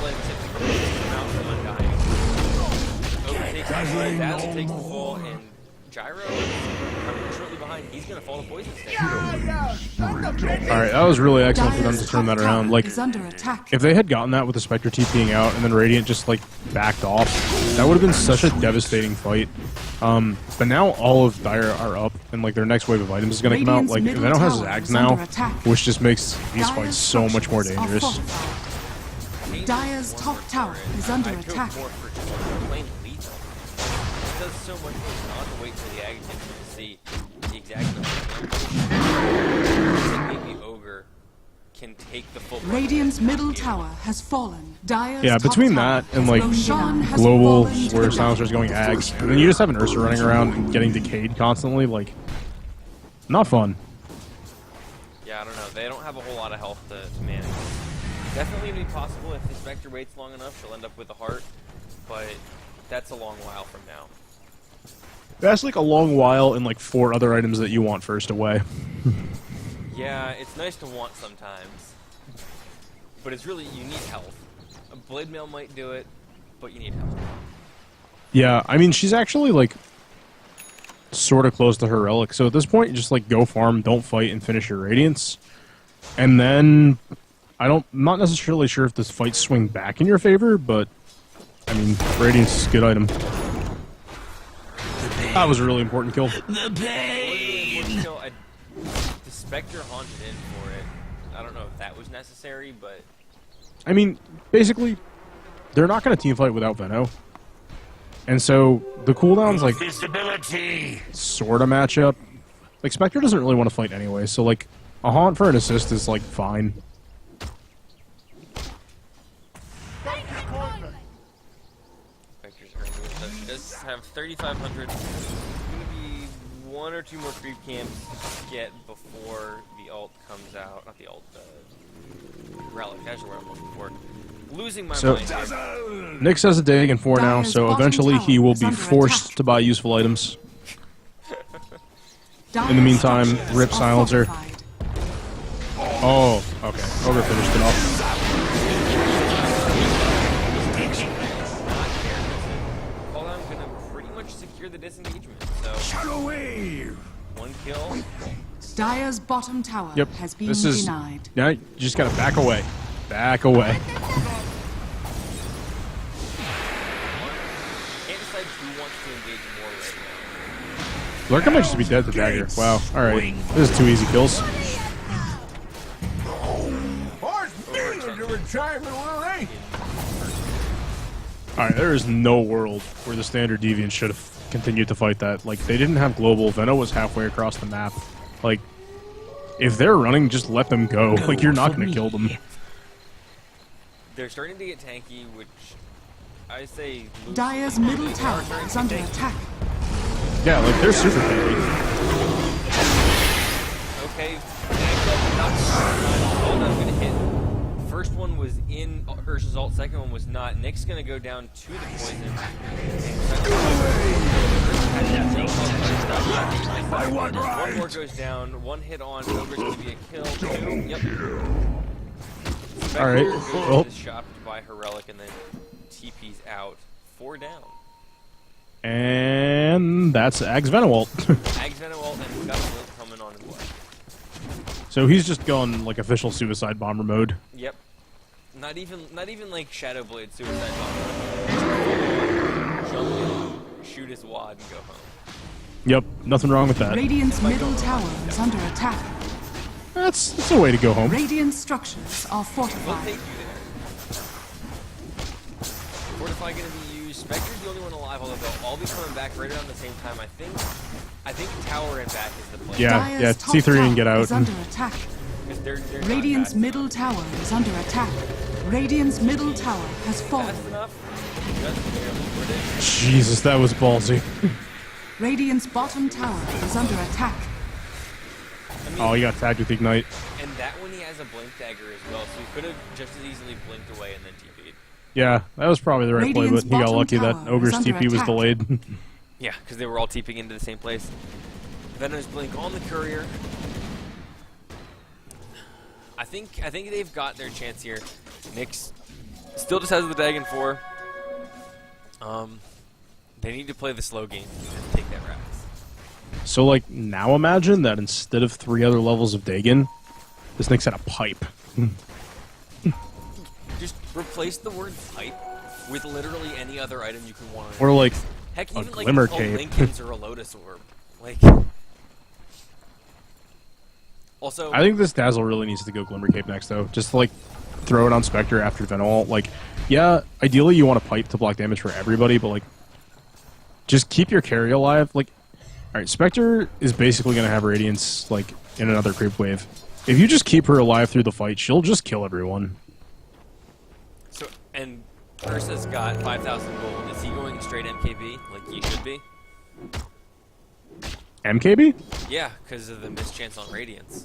Let him tip the goal, come out from Undying. Ogre takes the fall, Dazzle takes the fall, and Gyro is coming shortly behind. He's gonna fall to Poison Sting. Alright, that was really excellent for them to Dire's turn that top around. tower Like, is under attack. if they had gotten that with the Spectre TPing out and then Radiant just, like, backed off, that would have been such a devastating fight. But now all of Dire are up, and, like, their next wave of items is going to come out. Radiant's Like, middle Venom has tower Zags is now, under attack. which just makes these Dire's fights so much more structures are dangerous. fortified. Dire's top tower is under attack. More for just plain lethal. It does so much more than not to wait for the Agaton to see the exact number. Maybe Ogre can take the full. Radiant's middle tower has fallen. Dire's Yeah, top between tower that and, has like, broken down. Has Global, fallen to where the Silencer's going Ags, and then you just have an Ursa running around and getting decayed constantly, like, not fun. Yeah, I don't know. They don't have a whole lot of health to manage. Definitely gonna be possible if the Spectre waits long enough, she'll end up with a heart, but that's a long while from now. That's like a long while and like 4 other items that you want first away. Yeah, it's nice to want sometimes, but it's really, you need health. A Blade Mail might do it, but you need health. Yeah, I mean, she's actually like sort of close to her relic. So at this point, you just like go farm, don't fight, and finish your Radiance. And then I'm not necessarily sure if this fights swing back in your favor, but I mean, Radiance is a good item. That was a really important kill. The pain! The Spectre haunted in for it. I don't know if that was necessary, but I mean, basically, they're not going to teamfight without Veno. And so the cooldown's like Visibility! sort of match up. Like, Spectre doesn't really want to fight anyway, so like a haunt for an assist is like fine. Spectre's earned it. have 3,500. There's going to be one or two more creep camps to get before the ult comes out. Not the ult, relic. That's what I'm looking for. Losing my mind here. Nyx has a dig in 4 now, Dire's so bottom eventually tower he will is be under forced attack. to buy useful items. Dire's In the meantime, structures rip are silencer. fortified. Oh, okay. Ogre finished it off. Well, I'm going to pretty much secure the disengagement. So, Shadow wave. one kill. Dire's bottom tower Yep. has been This is. denied. Now you just gotta back away. Back away. Can't decide who wants to engage more right now. Lurk might just be dead to dagger. Wow. Alright. This is 2 easy kills. Alright, there is no world where the standard deviant should have continued to fight that. Like, they didn't have global. Veno was halfway across the map. Like, if they're running, just let them go. Like, you're not gonna kill them. They're starting to get tanky, which I say... Dire's middle tower is under attack. Yeah, like, they're super tanky. Okay, all that's gonna hit. First one was in Ursa's ult, second one was not. Nick's gonna go down to the poison. One more goes down, one hit on, Ogre's gonna be a kill. Two, yep. Alright, well. Is shopped by her relic and then TP's out. 4 down. And that's Ag's Venowalt. Ag's Venowalt and we've got a Blink coming on as well. So he's just gone, like, official suicide bomber mode. Yep. Not even like Shadow Blade suicide bomber. Jump in, shoot his wad, and go home. Yep, nothing wrong with that. Radiant's middle tower is under attack. That's a way to go home. Radiant structures are We'll fortified. take you there. Fortify gonna be used. Spectre's the only one alive, although they'll all be coming back right around the same time. I think tower and back is the play. Yeah, Dire's yeah, top C3 and get tower out. is under attack. 'Cause they're not Radiant's back. middle tower is under attack. Radiant's middle tower has fallen. Fast enough. Just barely. British. Jesus, that was ballsy. Radiant's bottom tower is under attack. I mean, Oh, he got tagged with Ignite. and that one he has a blink dagger as well, so he could have just as easily blinked away and then TP'd. Yeah, that was probably the right play, Radiant's but he got bottom lucky that tower Ogre's is under TP was attack. delayed. Yeah, because they were all TPing into the same place. Venom's blink on the courier. I think they've got their chance here. Nyx still just has the Dagon 4. They need to play the slow game and take that Rax. So, like, now imagine that instead of 3 other levels of Dagon, this Nyx had a pipe. Just replace the word pipe with literally any other item you can want. Or, like, Heck, a even like glimmer a cape. Lincoln's or a Lotus Orb. Like, also, I think this Dazzle really needs to go Glimmer Cape next, though. Just to, like, throw it on Spectre after Venowalt. Like, yeah, ideally you want a pipe to block damage for everybody, but, like, just keep your carry alive. Like, alright, Spectre is basically going to have Radiance, like, in another creep wave. If you just keep her alive through the fight, she'll just kill everyone. so and Ursa's got 5,000 gold. Is he going straight MKB like he should be? MKB? Yeah, because of the mischance on Radiance.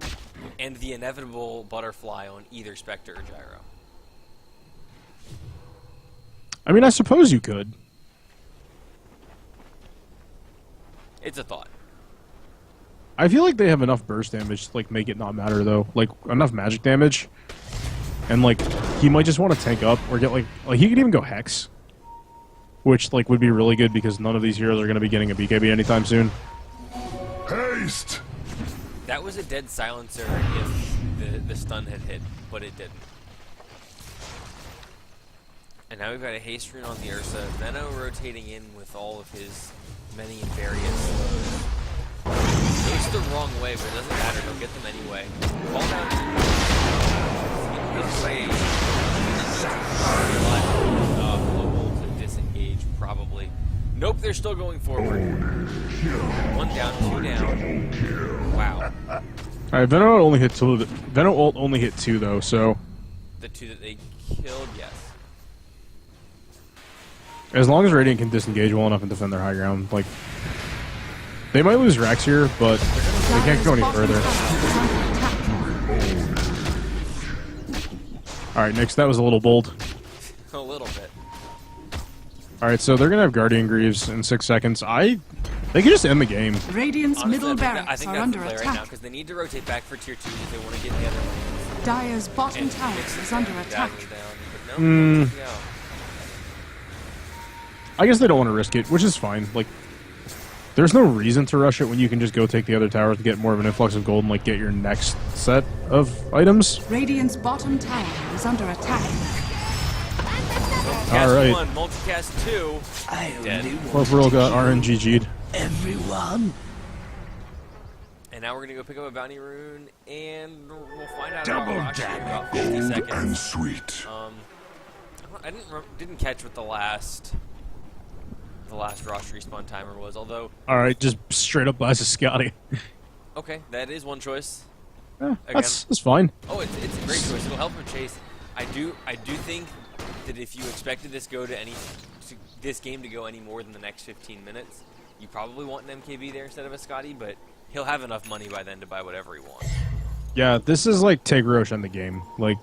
And the inevitable butterfly on either Spectre or Gyro. I mean, I suppose you could. It's a thought. I feel like they have enough burst damage to, like, make it not matter, though. Like, enough magic damage. And, like, he might just want to tank up or get, like, he could even go Hex. Which, like, would be really good because none of these heroes are going to be getting a BKB anytime soon. Haste. That was a dead silencer if the stun had hit, but it didn't. And now we've got a haste rune on the Ursa. Veno rotating in with all of his many and various slows. Goes the wrong way, but it doesn't matter. He'll get them anyway. Call down his way. Global to disengage, probably. Nope, they're still going forward. 1 down, 2 down. Wow. Alright, Veno only hit 2. Veno ult only hit 2, though, so... The 2 that they killed, yes. As long as Radiant can disengage well enough and defend their high ground, like they might lose Rex here, but they can't go any further. All right, Nix, that was a little bold. A little bit. All right, so they're gonna have Guardian Greaves in 6 seconds. They can just end the game. Radiant's Honestly, middle I barracks think are that's under the play right attack. now because they need to rotate back for tier 2 if they want to get the other lanes. Dire's bottom And tower Nix is under down, attack. Dazzle's down, but no, don't take it out. I guess they don't want to risk it, which is fine. Like, there's no reason to rush it when you can just go take the other towers to get more of an influx of gold and like get your next set of items. Radiant's bottom tower is under attack. Cast All right. 1, multicast 2, dead. Corporal got RNGG'd. Everyone. And now we're gonna go pick up a bounty rune, and we'll find out Double about Rosh in dab, about 50 gold seconds. and sweet. I didn't catch what the last Rosh respawn timer was. Although, All right, just straight up buys a Scotty. okay, that is one choice. Yeah, that's fine. Oh, it's a great choice. It'll help him chase. I do think that if you expected this game to go any more than the next 15 minutes, you probably want an MKB there instead of a Scotty. But he'll have enough money by then to buy whatever he wants. Yeah, this is like take Rosh in the game. Like,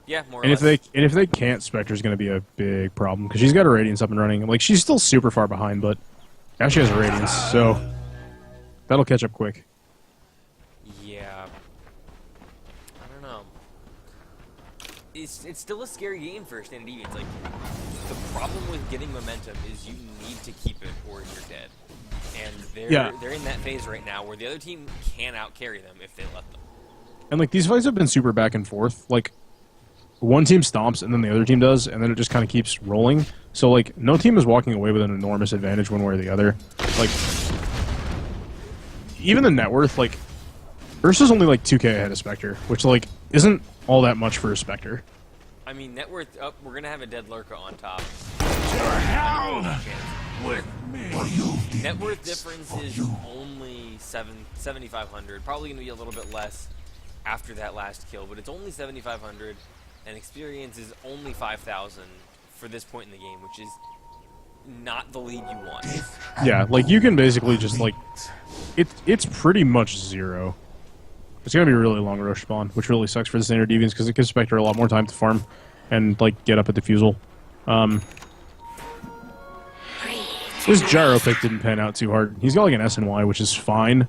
Yeah, more or and less. if they can't, Spectre's going to be a big problem because she's got her Radiance up and running. Like, she's still super far behind, but now she has a Radiance, so that'll catch up quick. Yeah. I don't know. It's still a scary game for Standard Deviants. Like, the problem with getting momentum is you need to keep it or you're dead. And they're in that phase right now where the other team can out-carry them if they let them. And like these fights have been super back and forth. Like, one team stomps and then the other team does, and then it just kind of keeps rolling. So like no team is walking away with an enormous advantage one way or the other. Like, even the net worth, like Ursa's only like 2k ahead of Spectre, which like isn't all that much for a Spectre. I mean, net worth up. We're gonna have a dead lurker on top. With me. Net worth difference is only 7,500. Probably gonna be a little bit less after that last kill, but it's only 7,500, and experience is only 5,000 for this point in the game, which is not the lead you want. Yeah, like you can basically just like it's pretty much zero. It's gonna be a really long rush spawn, which really sucks for the Standard Deviants because it gives Spectre a lot more time to farm and like get up at defusal. This gyro pick didn't pan out too hard. He's got like an SNY, which is fine.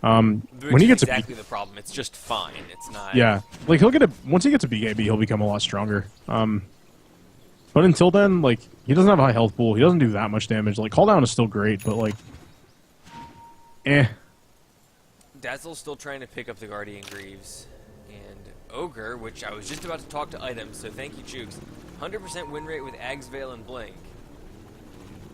When he gets exactly the problem, it's just fine. It's not. yeah, like he'll get a once he gets a BKB, he'll become a lot stronger. But until then, like he doesn't have a high health pool. He doesn't do that much damage. Like call down is still great, but like, Dazzle's still trying to pick up the Guardian Greaves. And Ogre, which I was just about to talk to items, so thank you, Chooks. 100% win rate with Ag's Veil and Blink.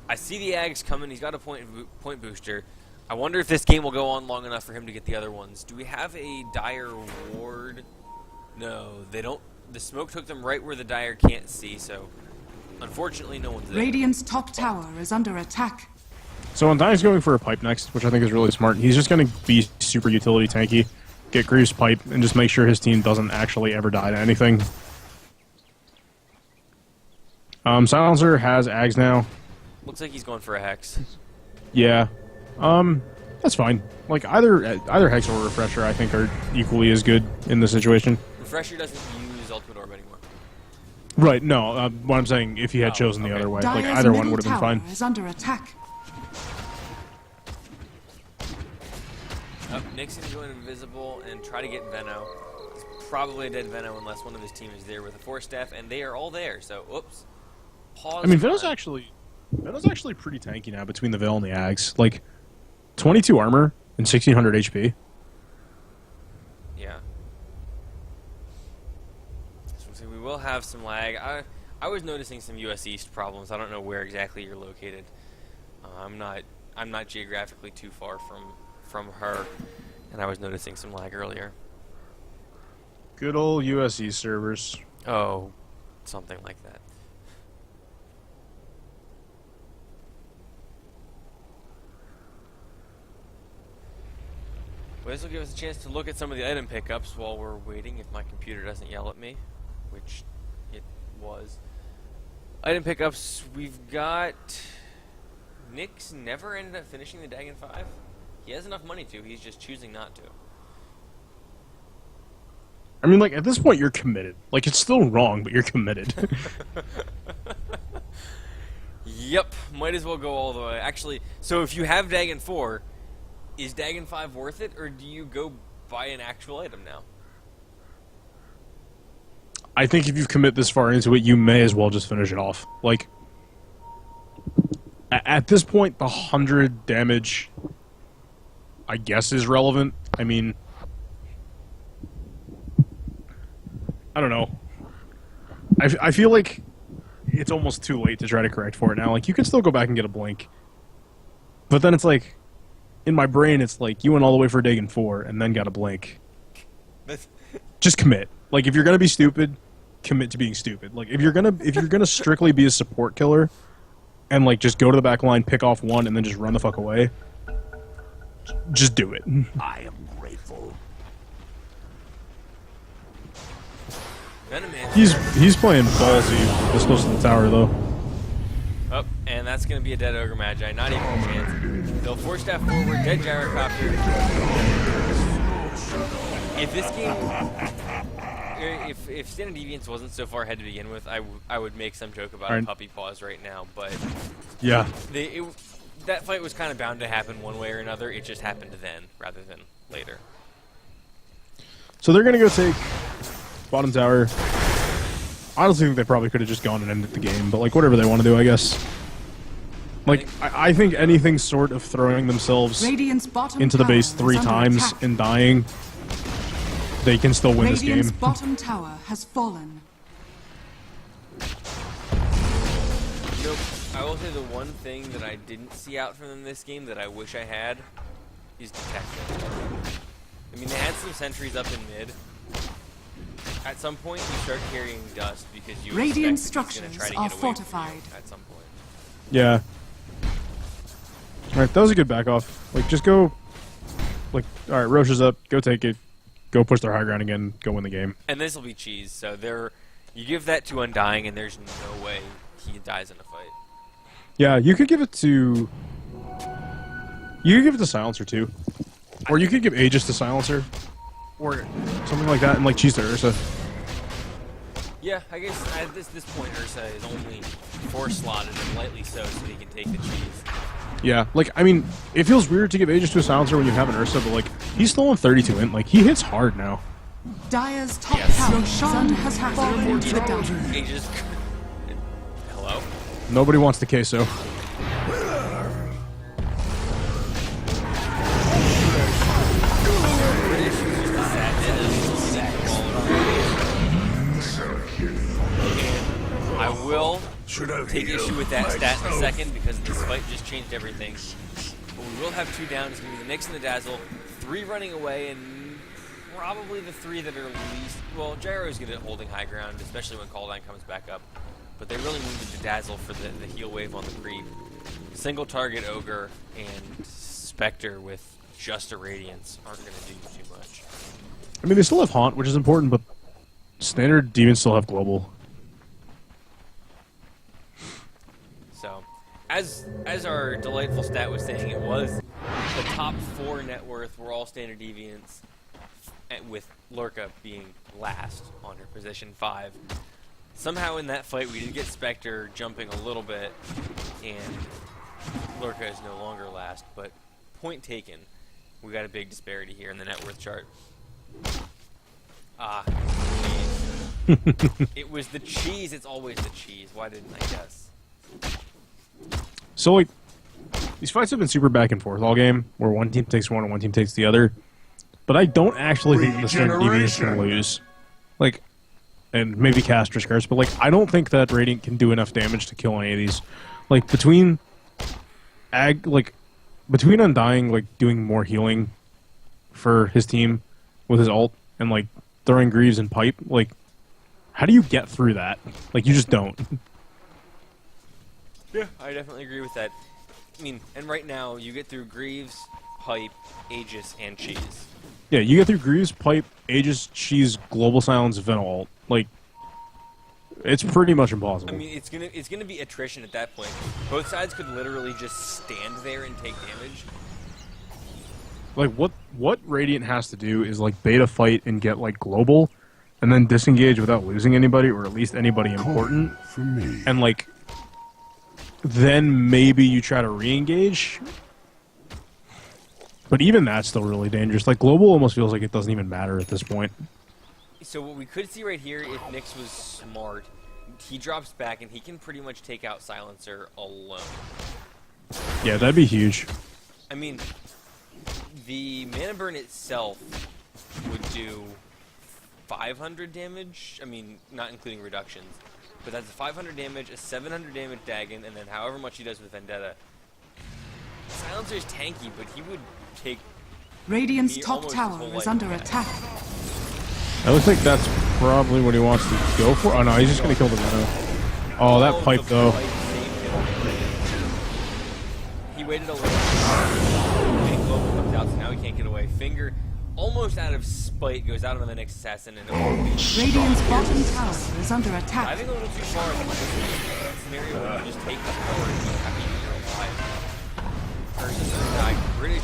I see the Ags coming. He's got a point booster. I wonder if this game will go on long enough for him to get the other ones. Do we have a Dire ward? No, they don't. The smoke took them right where the Dire can't see, so unfortunately no one's there. Radiant's top tower is under attack. so Undying's going for a pipe next, which I think is really smart. He's just going to be super utility tanky, get Greaves pipe, and just make sure his team doesn't actually ever die to anything. Silencer has Ags now. Looks like he's going for a Hex. Yeah. That's fine. Like either Hex or Refresher I think are equally as good in this situation. Refresher doesn't use Ultimate Orb anymore. Right, no, what I'm saying, if he had chosen the okay. other way, like Dire's either one middle would have been tower fine. is under attack. Nixon's going invisible and try to get Veno. It's probably a dead Veno unless one of his team is there with a Force Staff, and they are all there, so oops. Pause. I mean, Venom's time. actually pretty tanky now between the Veil and the Ags. Like, 22 armor and 1600 HP. Yeah. So we will have some lag. I was noticing some US East problems. I don't know where exactly you're located. I'm not geographically too far from her, and I was noticing some lag earlier. Good old USE servers. Oh, something like that. Well, this will give us a chance to look at some of the item pickups while we're waiting, if my computer doesn't yell at me, which it was. Item pickups, we've got... Nick's never ended up finishing the Dagon 5. He has enough money to, he's just choosing not to. I mean, like, at this point, you're committed. Like, it's still wrong, but you're committed. Yep, might as well go all the way. Actually, so if you have Dagon 4, is Dagon 5 worth it, or do you go buy an actual item now? I think if you commit this far into it, you may as well just finish it off. Like, at this point, the 100 damage, I guess, is relevant. I mean, I don't know. I feel like it's almost too late to try to correct for it now. Like, you can still go back and get a blink. But then it's like, in my brain, it's like, you went all the way for Dagon 4 and then got a blink. Just commit. Like, if you're gonna be stupid, commit to being stupid. Like, if you're gonna strictly be a support killer and, like, just go to the back line, pick off one, and then just run the fuck away, just do it. I am grateful. He's playing ballsy this close to the tower, though. Oh, and that's going to be a dead Ogre Magi. Not even a chance. They'll force staff forward. Dead Gyrocopter. If this game... If Standard Deviants wasn't so far ahead to begin with, I would make some joke about a puppy paws right now, but... Yeah. That fight was kind of bound to happen one way or another. It just happened then, rather than later. So they're going to go take bottom tower. I honestly think they probably could have just gone and ended the game, but, like, whatever they want to do, I guess. Like, I think anything sort of throwing themselves into the base 3 times and dying, they can still win this game. Radiant's bottom tower has fallen. Nope. I will say the one thing that I didn't see out from them this game that I wish I had is detection. I mean, they had some sentries up in mid. At some point, you start carrying dust because you Radiant expect that he's gonna try structures to are get away fortified. from you at some point. Yeah. Alright, that was a good back off. Like, just go... Like, alright, Roche is up, go take it. Go push their high ground again, go win the game. And this will be cheese, so you give that to Undying, and there's no way he dies in a fight. Yeah, you could give it to... You could give it to Silencer, too. Or you could give Aegis to Silencer. Or something like that, and, like, cheese to Ursa. Yeah, I guess at this point, Ursa is only 4-slotted, and lightly so he can take the cheese. Yeah, like, I mean, it feels weird to give Aegis to a Silencer when you have an Ursa, but, like, he's still on 32 int. Like, he hits hard now. Dire's top tower has fallen to the dungeon. Aegis. Hello? Nobody wants the queso. I will take issue with that stat in a second because this fight just changed everything. But we will have 2 down. It's going to be the Nyx and the Dazzle, 3 running away, and probably the 3 that are least... Well, Gyro is good at holding high ground, especially when Caldine comes back up. But they really needed the Dazzle for the heal wave on the creep. Single target Ogre and Spectre with just a Radiance aren't going to do too much. I mean, they still have Haunt, which is important, but Standard Demons still have Global. So, as our delightful stat was saying, it was the top 4 net worth were all Standard Deviants, with Lurka being last on her position 5. Somehow in that fight we did get Spectre jumping a little bit, and Lurka is no longer last, but point taken. We got a big disparity here in the net worth chart. Ah, cheese. It was the cheese, it's always the cheese. Why didn't I guess? So, like, these fights have been super back and forth all game, where one team takes one and one team takes the other. But I don't actually think that the Standard Deviants can lose. Like, and maybe Caster's Curse, but, like, I don't think that Radiant can do enough damage to kill any of these. Like, between Undying, like, doing more healing for his team with his ult, and, like, throwing Greaves and Pipe, like, how do you get through that? Like, you just don't. Yeah, I definitely agree with that. I mean, and right now, you get through Greaves, Pipe, Aegis, and Cheese. Yeah, you get through Greaves, Pipe, Aegis, Cheese, Global Silence, Venom ult. Like, It's pretty much I impossible. mean, it's gonna be attrition at that point. Both sides could literally just stand there and take damage. Like what Radiant has to do is like beta fight and get like global, and then disengage without losing anybody, or at least anybody important. For me. And like, then maybe you try to re-engage. But even that's still really dangerous. Like global almost feels like it doesn't even matter at this point. So what we could see right here, if Nyx was smart, he drops back and he can pretty much take out Silencer alone. Yeah, that'd be huge. I mean, the mana burn itself would do 500 damage. I mean, not including reductions. But that's a 500 damage, a 700 damage Dagon, and then however much he does with Vendetta. Silencer's tanky, but he would take... Radiant's Me top almost tower his whole is life under back. attack. It looks like that's probably what he wants to go for. Oh no, he's just gonna kill the Venom. Oh, that pipe the though. pipe saved him. He waited a little and Global comes out, so now he can't get away. Finger, almost out of spite, goes out on the next assassin, and Radiant's bottom tower is under attack. diving a little too far. This is a scenario where you just take the power and you have to get alive. Versus the guy, British.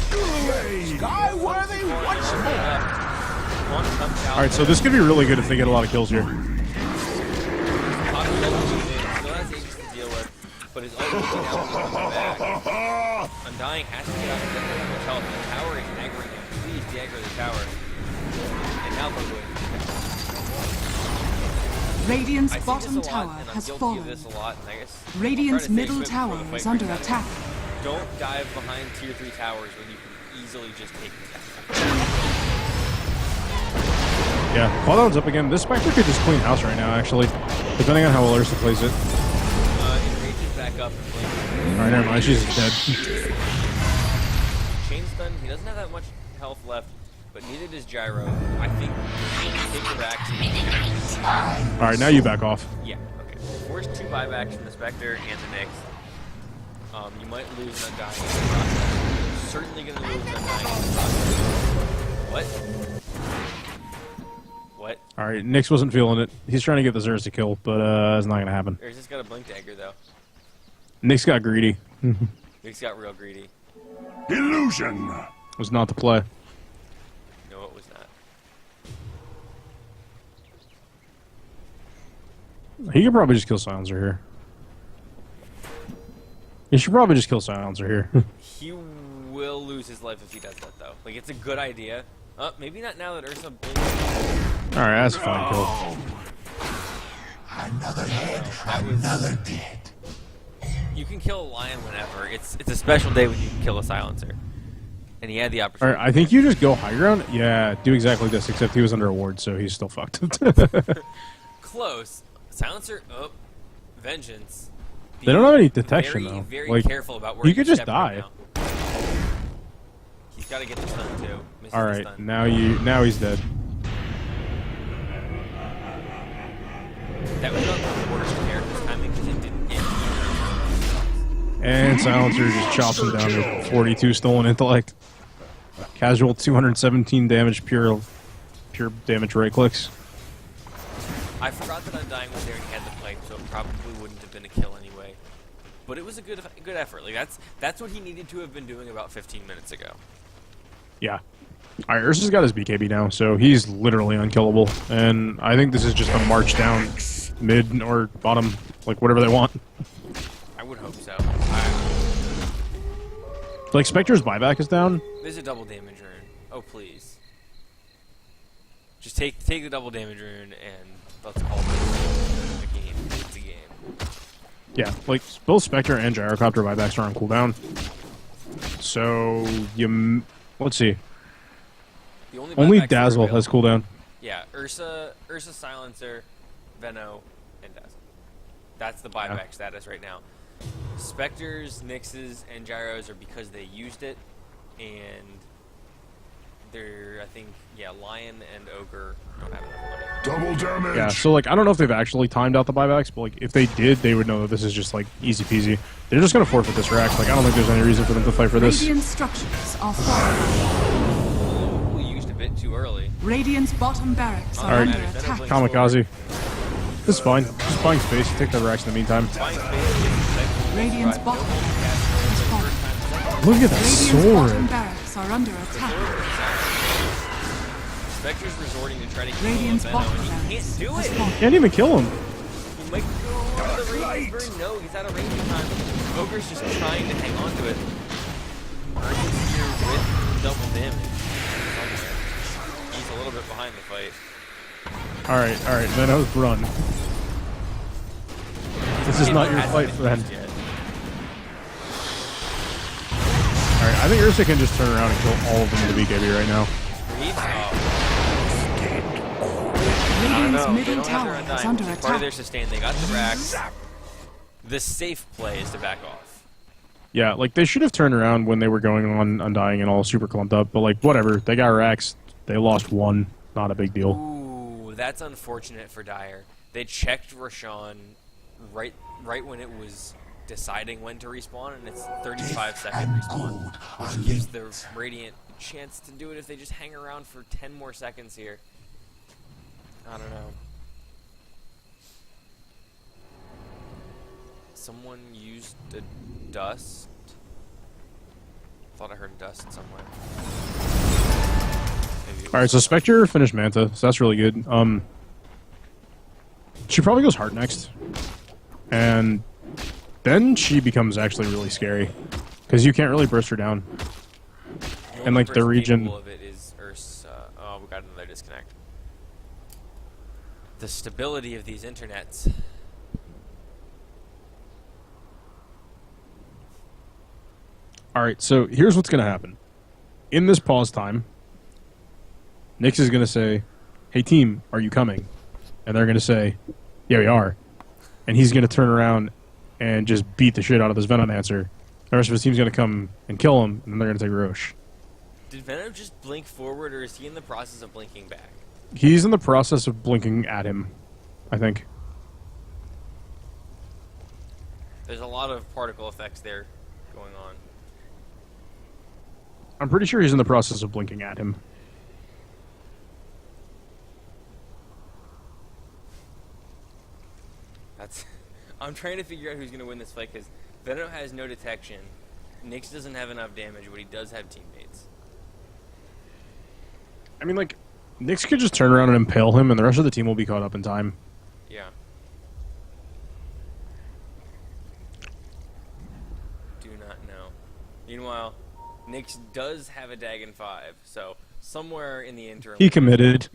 Skyworthy once more. One comes out. Alright, so this could be really good if they get a lot of kills here. Still has Aegis to deal with, but his ult will be down when he comes back. Undying has to get out of the much health. The tower is aggroing him. Please de-aggro the tower. And now Logo is Radiant's I see bottom this a lot, tower and I'm has guilty fallen. of this a lot, and I guess Radiant's I'll try to middle stay equipped tower before the is fight under breaks out. attack. Don't dive behind tier 3 towers when you can easily just take them. Yeah, Clawdown's up again. This Spectre could just clean house right now, actually. Depending on how well Ursa plays it. Enrages back up and blinks. Alright, never mind. She's dead. Chain stun, he doesn't have that much health left, but neither does Gyro. I think he'll take her back. Alright, now you back off. Yeah, okay. Force 2 buybacks from the Spectre and the Nyx. You might lose an Undying in the process. Certainly gonna lose an Undying in the process. What? What? Alright, Nyx wasn't feeling it. He's trying to get the Zers to kill, but it's not gonna happen. Or he's just got a blink dagger though. Nyx got greedy. Nyx got real greedy. Illusion. Was not the play. No, it was not. He could probably just kill Silencer here. He should probably just kill Silencer here. He will lose his life if he does that though. Like, it's a good idea. Maybe not now that Ursa blinks. Alright, that's a fine kill. Another head That from was- another dead. You can kill a lion whenever. It's a special day when you can kill a silencer. And he had the opportunity. Alright, I think you just go high ground. Yeah, do exactly this, except he was under a ward, so he's still fucked. Close. Silencer up. Vengeance. They don't have any detection, very, though. Very Like, careful about where you could just step right die. now. He's got to get the stun too. Misses the Alright, stun. now he's dead. That was not the worst character's timing because it didn't get either. And Silencer just chops him down to 42 stolen intellect. Casual 217 damage, pure damage right clicks. I forgot that Undying was there and he had the pipe, so it probably wouldn't have been a kill anyway. But it was a good effort. Like that's what he needed to have been doing about 15 minutes ago. Yeah. Alright, Ursa's got his BKB now, so he's literally unkillable. And I think this is just a march down mid or bottom, like whatever they want. I would hope so. Like, Spectre's buyback is down. There's a double damage rune. Oh please. Just take the double damage rune and let's call this a game. It's a game. Yeah, like, both Spectre and Gyrocopter buybacks are on cooldown. So, let's see. The only Only buybacks that are Dazzle has available- cooldown. Yeah, Ursa, Silencer, Veno, and Dazzle. That's the buyback status right now. Spectres, Nyxes, and Gyros are because they used it, and they're, I think, yeah, Lion and Ogre don't have enough money. Double damage. Yeah, so, like, I don't know if they've actually timed out the buybacks, but, like, if they did, they would know that this is just, like, easy peasy. They're just gonna forfeit this rack. Like, I don't think there's any reason for them to fight for this. Radiant structures are falling. We used a bit too early. Radiant's bottom barracks are Alright. under attack. Kamikaze. This is fine. Just buying space. Take the Rex in the meantime. Buying space, Radiant's bottom barracks has fallen. Look at that Radiant's bottom sword. barracks are under attack. Spectre's resorting to try to kill Radiant's Venom, bottom and he barracks can't do has it. fallen. Can't even kill him. He might go on the range. No, he's out of range time. Ogre's just trying to hang on to it. Urgen's here with double damage. He's a little bit behind the fight. Alright, Venom's run. This is not your Hasn't fight, been friend. used yet. Alright, I think Ursa can just turn around and kill all of them in the BKB right now. Reed? I don't Radiant's know. They middle don't have tower their is undying, under which is part of their attack. sustain. They got the racks. The safe play is to back off. Yeah, like, they should have turned around when they were going on Undying and all super clumped up, but, like, whatever. They got racks. They lost one. Not a big deal. Ooh, that's unfortunate for Dire. They checked Roshan right when it was deciding when to respawn, and it's 35-second respawn. Which gives the Radiant a chance to do it if they just hang around for 10 more seconds here. I don't know. Someone used a dust. Thought I heard dust somewhere. Maybe it Alright, was so Spectre finished Manta, so that's really good. She probably goes Heart next. And then she becomes actually really scary. Because you can't really burst her down. only and, like, the person region- capable of it is Ursa. Oh, we got another disconnect. The stability of these internets. Alright, so here's what's going to happen. In this pause time, Nyx is going to say, hey team, are you coming? And they're going to say, yeah, we are. And he's going to turn around and just beat the shit out of this Venom answer. The rest of his team's going to come and kill him, and then they're going to take Roche. Did Venom just blink forward, or is he in the process of blinking back? He's in the process of blinking at him, I think. There's a lot of particle effects there going on. I'm pretty sure he's in the process of blinking at him. That's. I'm trying to figure out who's going to win this fight because Venom has no detection. Nyx doesn't have enough damage, but he does have teammates. I mean, like, Nyx could just turn around and impale him, and the rest of the team will be caught up in time. Yeah. Do not know. Meanwhile, Nyx does have a Dagon 5, so somewhere in the interim... He committed.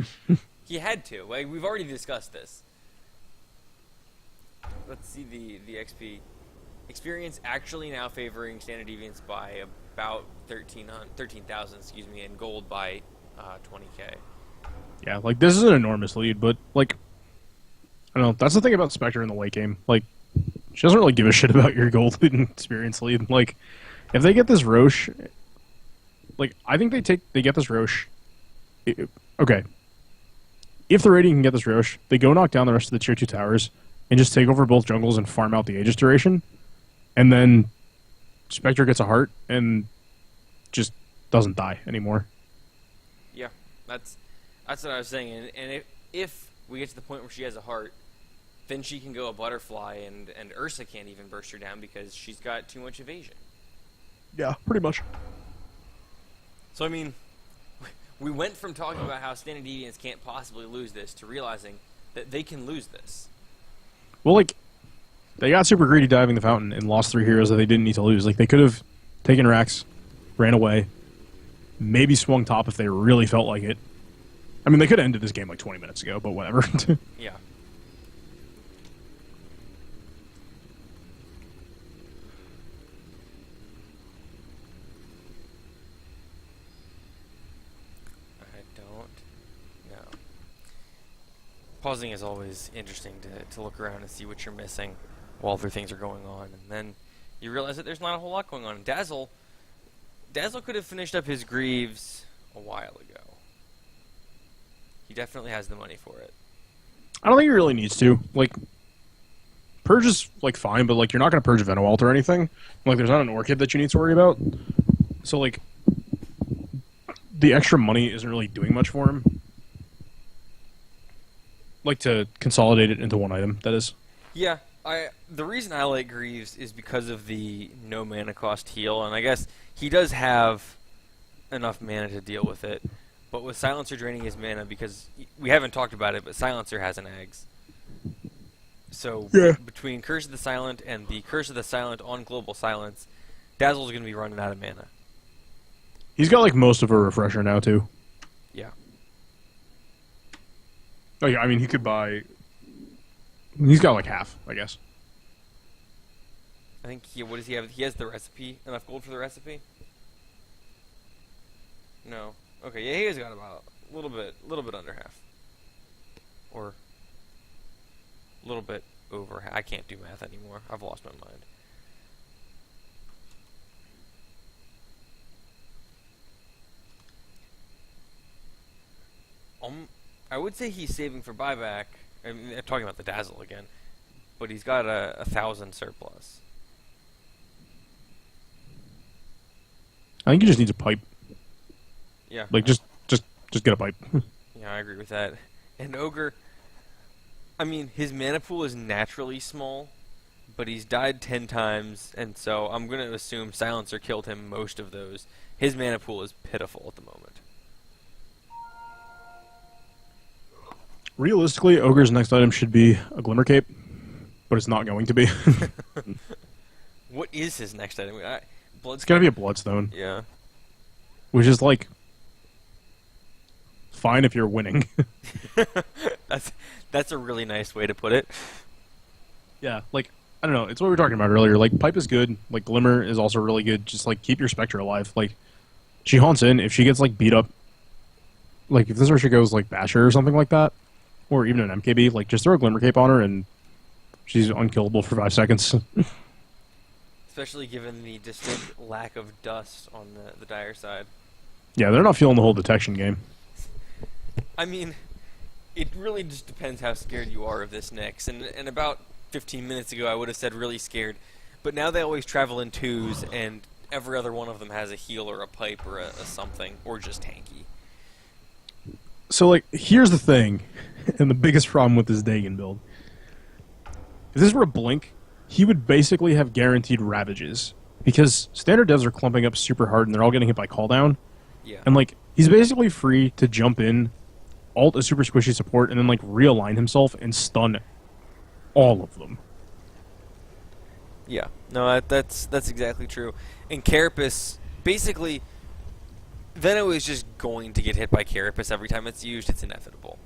He had to. Like, we've already discussed this. Let's see the XP. Experience actually now favoring Standard Deviants by about 13,000, excuse me, and gold by 20k. Yeah, like, this is an enormous lead, but, like, I don't know, that's the thing about Spectre in the late game. Like, she doesn't really give a shit about your gold lead and experience lead. Like, if they get this Roche, like, I think they get this Roche. Okay. If the Radiant can get this Roche, they go knock down the rest of the tier 2 towers and just take over both jungles and farm out the Aegis duration. And then Spectre gets a heart and just doesn't die anymore. Yeah, that's what I was saying. And if we get to the point where she has a heart, then she can go a butterfly, and Ursa can't even burst her down because she's got too much evasion. Yeah, pretty much. So I mean, we went from talking about how Standard Deviants can't possibly lose this to realizing that they can lose this. Well, like, they got super greedy diving the fountain and lost 3 heroes that they didn't need to lose. Like, they could have taken Rax, ran away, maybe swung top if they really felt like it. I mean, they could have ended this game like 20 minutes ago, but whatever. Yeah. I don't know. Pausing is always interesting to look around and see what you're missing while other things are going on, and then you realize that there's not a whole lot going on. Dazzle could have finished up his Greaves a while ago. He definitely has the money for it. I don't think he really needs to. Like, Purge is, like, fine, but, like, you're not going to Purge Venowalt or anything. Like, there's not an Orchid that you need to worry about. So, like, the extra money isn't really doing much for him. like to consolidate it into one item. That is. Yeah, the reason I like Greaves is because of the no mana cost heal, and I guess he does have enough mana to deal with it. But with Silencer draining his mana, because we haven't talked about it, but Silencer has an Ags. So between Curse of the Silent and the Curse of the Silent on Global Silence, Dazzle's going to be running out of mana. He's got like most of a refresher now too. Yeah. Oh yeah, I mean he could buy. He's got like half, I guess. I think what does he have? He has the recipe. Enough gold for the recipe? No. Okay, yeah, he has got about a little bit under half. Or a little bit over half. I can't do math anymore. I've lost my mind. I would say he's saving for buyback. I mean, I'm talking about the Dazzle again, but he's got a 1,000 surplus. I think he just needs a pipe. Yeah. Like just get a pipe. Yeah, I agree with that. And Ogre, I mean, his mana pool is naturally small, but he's died 10 times, and so I'm going to assume Silencer killed him most of those. His mana pool is pitiful at the moment. Realistically, Ogre's next item should be a Glimmer Cape, but it's not going to be. What is his next item? It's gotta be a Bloodstone. Yeah. Which is like fine if you're winning. That's a really nice way to put it. Yeah, like I don't know, it's what we were talking about earlier. Like Pipe is good, like Glimmer is also really good. Just like keep your Spectre alive. Like she haunts in if she gets like beat up. Like if this or she goes like Basher or something like that, or even an MKB, like just throw a Glimmer Cape on her and she's unkillable for 5 seconds. Especially given the distinct lack of dust on the Dire side. Yeah, they're not feeling the whole detection game. I mean, it really just depends how scared you are of this Nyx. And about 15 minutes ago, I would have said really scared. But now they always travel in twos, and every other one of them has a heal or a pipe or a something, or just tanky. So, like, here's the thing, and the biggest problem with this Dagon build. If this were a Blink, he would basically have guaranteed Ravages. Because standard devs are clumping up super hard, and they're all getting hit by cooldown. Yeah. And, like, he's basically free to jump in, ult a super squishy support, and then, like, realign himself and stun all of them. Yeah. No, that's exactly true. And Carapace, basically, Venno is just going to get hit by Carapace every time it's used. It's inevitable.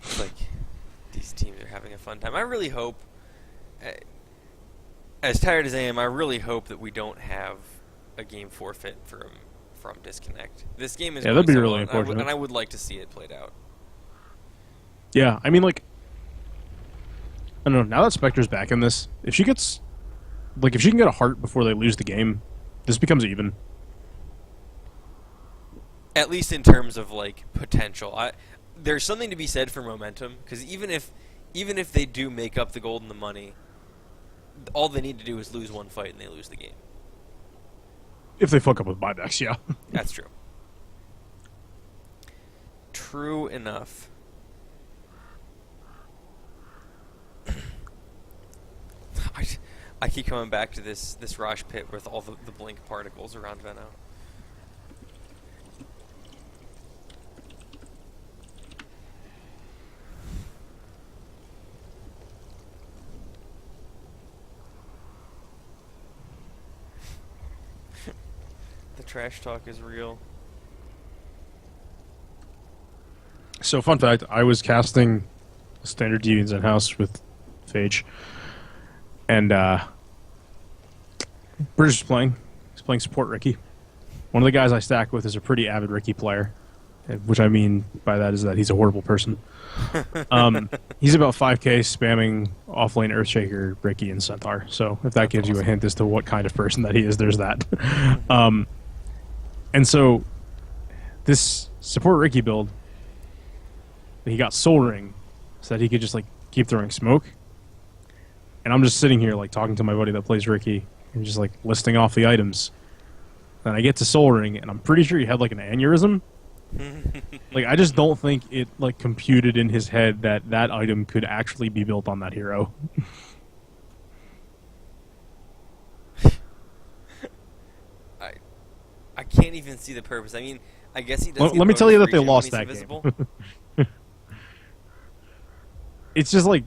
It's like, these teams are having a fun time. I really hope, as tired as I am, I really hope that we don't have a game forfeit from Disconnect. This game is that'd be so really well, unfortunate. and I would like to see it played out. Yeah, I mean, like, I don't know, now that Spectre's back in this, if she gets, like, if she can get a heart before they lose the game, this becomes even. At least in terms of, like, potential. There's something to be said for momentum, because even if they do make up the gold and the money, all they need to do is lose one fight and they lose the game. If they fuck up with buybacks, yeah. That's true. True enough. I keep coming back to this Rosh pit with all the blink particles around Venno. The trash talk is real. So, fun fact, I was casting Standard Deviants in house with Phage. And, British is playing. He's playing support Ricky. One of the guys I stack with is a pretty avid Ricky player. Which I mean by that is that he's a horrible person. He's about 5k spamming offlane Earthshaker, Ricky, and Centaur. So if that gives you a hint as to what kind of person that he is, there's that. And so this support Ricky build, he got Soul Ring so that he could just like keep throwing smoke. And I'm just sitting here like talking to my buddy that plays Ricky and just like listing off the items. and I get to Soul Ring, and I'm pretty sure he had like an aneurysm. Like, I just don't think it like computed in his head that that item could actually be built on that hero. I can't even see the purpose. I mean, I guess he does. Let me tell you that they lost that game. It's just like,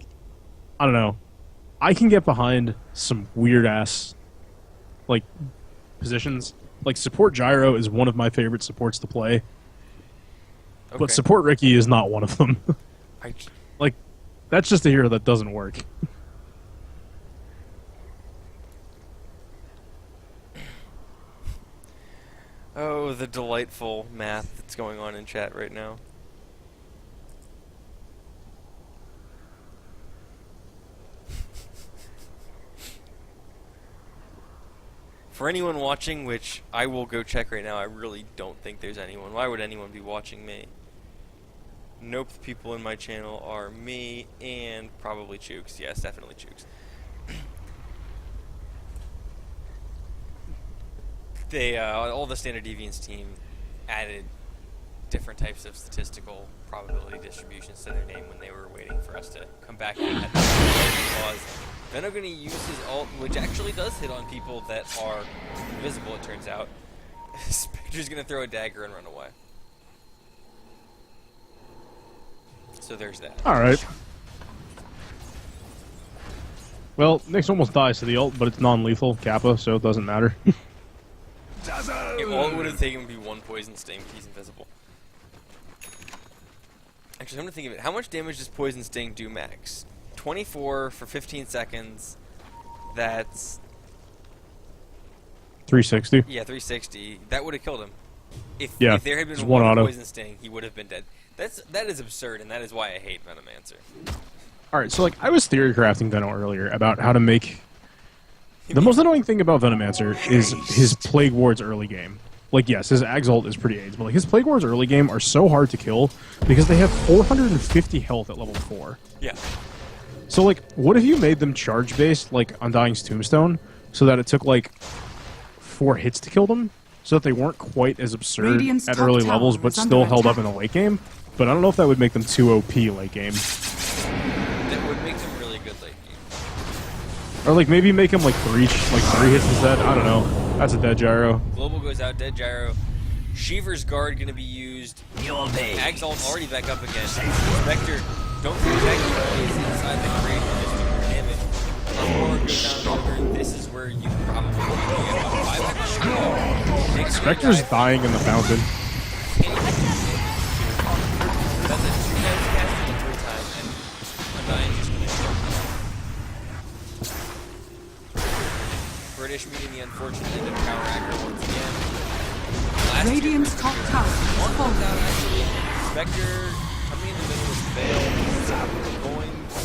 I don't know. I can get behind some weird ass like positions. Like support Gyro is one of my favorite supports to play. Okay. But support Ricky is not one of them. Like, that's just a hero that doesn't work. Oh, the delightful math that's going on in chat right now. For anyone watching, which I will go check right now, I really don't think there's anyone. Why would anyone be watching me? Nope, the people in my channel are me and probably Chooks. Yes, definitely Chooks. They, all the Standard Deviants team added different types of statistical probability distributions to their name when they were waiting for us to come back and had the clause. Then I'm going to use his ult, which actually does hit on people that are invisible, it turns out. Spectre's going to throw a dagger and run away. So there's that. Alright. Well, Nyx almost dies to the ult, but it's non-lethal, Kappa, so it doesn't matter. All it would have taken would be one poison sting. He's invisible. Actually, I'm gonna think of it. How much damage does poison sting do max? 24 for 15 seconds. That's 360. yeah, 360. That would have killed him. If Yeah, there had just been one one auto. poison sting, he would have been dead. That is absurd, and that is why I hate Venomancer. Alright, so like, I was theory crafting Venom earlier about how to make... The most annoying thing about Venomancer is his Plague Wards early game. Like, yes, his Ags ult is pretty AIDS, but like his Plague Wards early game are so hard to kill because they have 450 health at level 4. Yeah. So like, what if you made them charge based, like Undying's Tombstone, so that it took like 4 hits to kill them, so that they weren't quite as absurd Radiant's at top early tower levels, but is under still held up attack. in the late game. But I don't know if that would make them too OP late game. That would make them really good late game. Or like maybe make him like 3 hits instead. I don't know. That's a dead gyro. Global goes out, dead gyro. Shiver's guard gonna be used. Ags ult already back up again. Spectre, don't protect your is inside the crate and just do your damage. Aurora goes down over. This is where you probably get about 500. Spectre's dying in the fountain. That's a 2-times cast and a 3-time, and Undying just gonna kill. British meeting the unfortunate end of Power Actor once again. Last Radiant's top tower is one falling. comes out actually. Spectre coming in the middle with Veil. Going to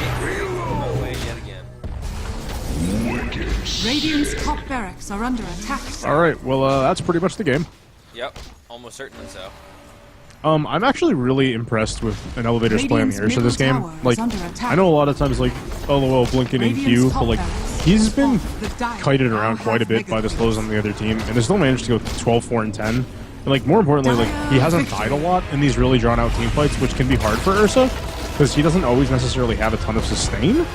get away yet again. Radiant's top barracks are under attack. Alright, well that's pretty much the game. Yep, almost certainly so. I'm actually really impressed with an elevator's play on the Radiant's Ursa this middle game. tower is Like, under attack. I know a lot of times, like, LOL, Blinken, and Q, Radiant's but, top like, barracks he's is been falling. The Dire kited now around quite a have bit by the mega slows on the other team, and they still managed to go 12, 4, and 10. And, like, more importantly, like, he hasn't died a lot in these really drawn-out team fights, which can be hard for Ursa, because he doesn't always necessarily have a ton of sustain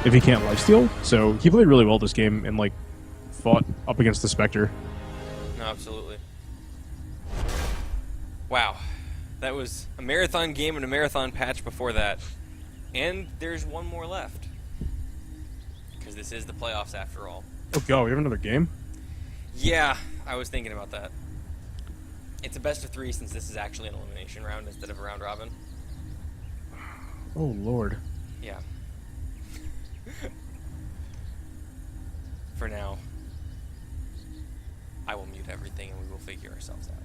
if he can't lifesteal. So he played really well this game and, like, fought up against the Spectre. No, absolutely. Wow. That was a marathon game and a marathon patch before that. And there's one more left. Because this is the playoffs after all. Oh, God, we have another game? Yeah, I was thinking about that. It's a best of 3 since this is actually an elimination round instead of a round robin. Oh, Lord. Yeah. For now, I will mute everything and we will figure ourselves out.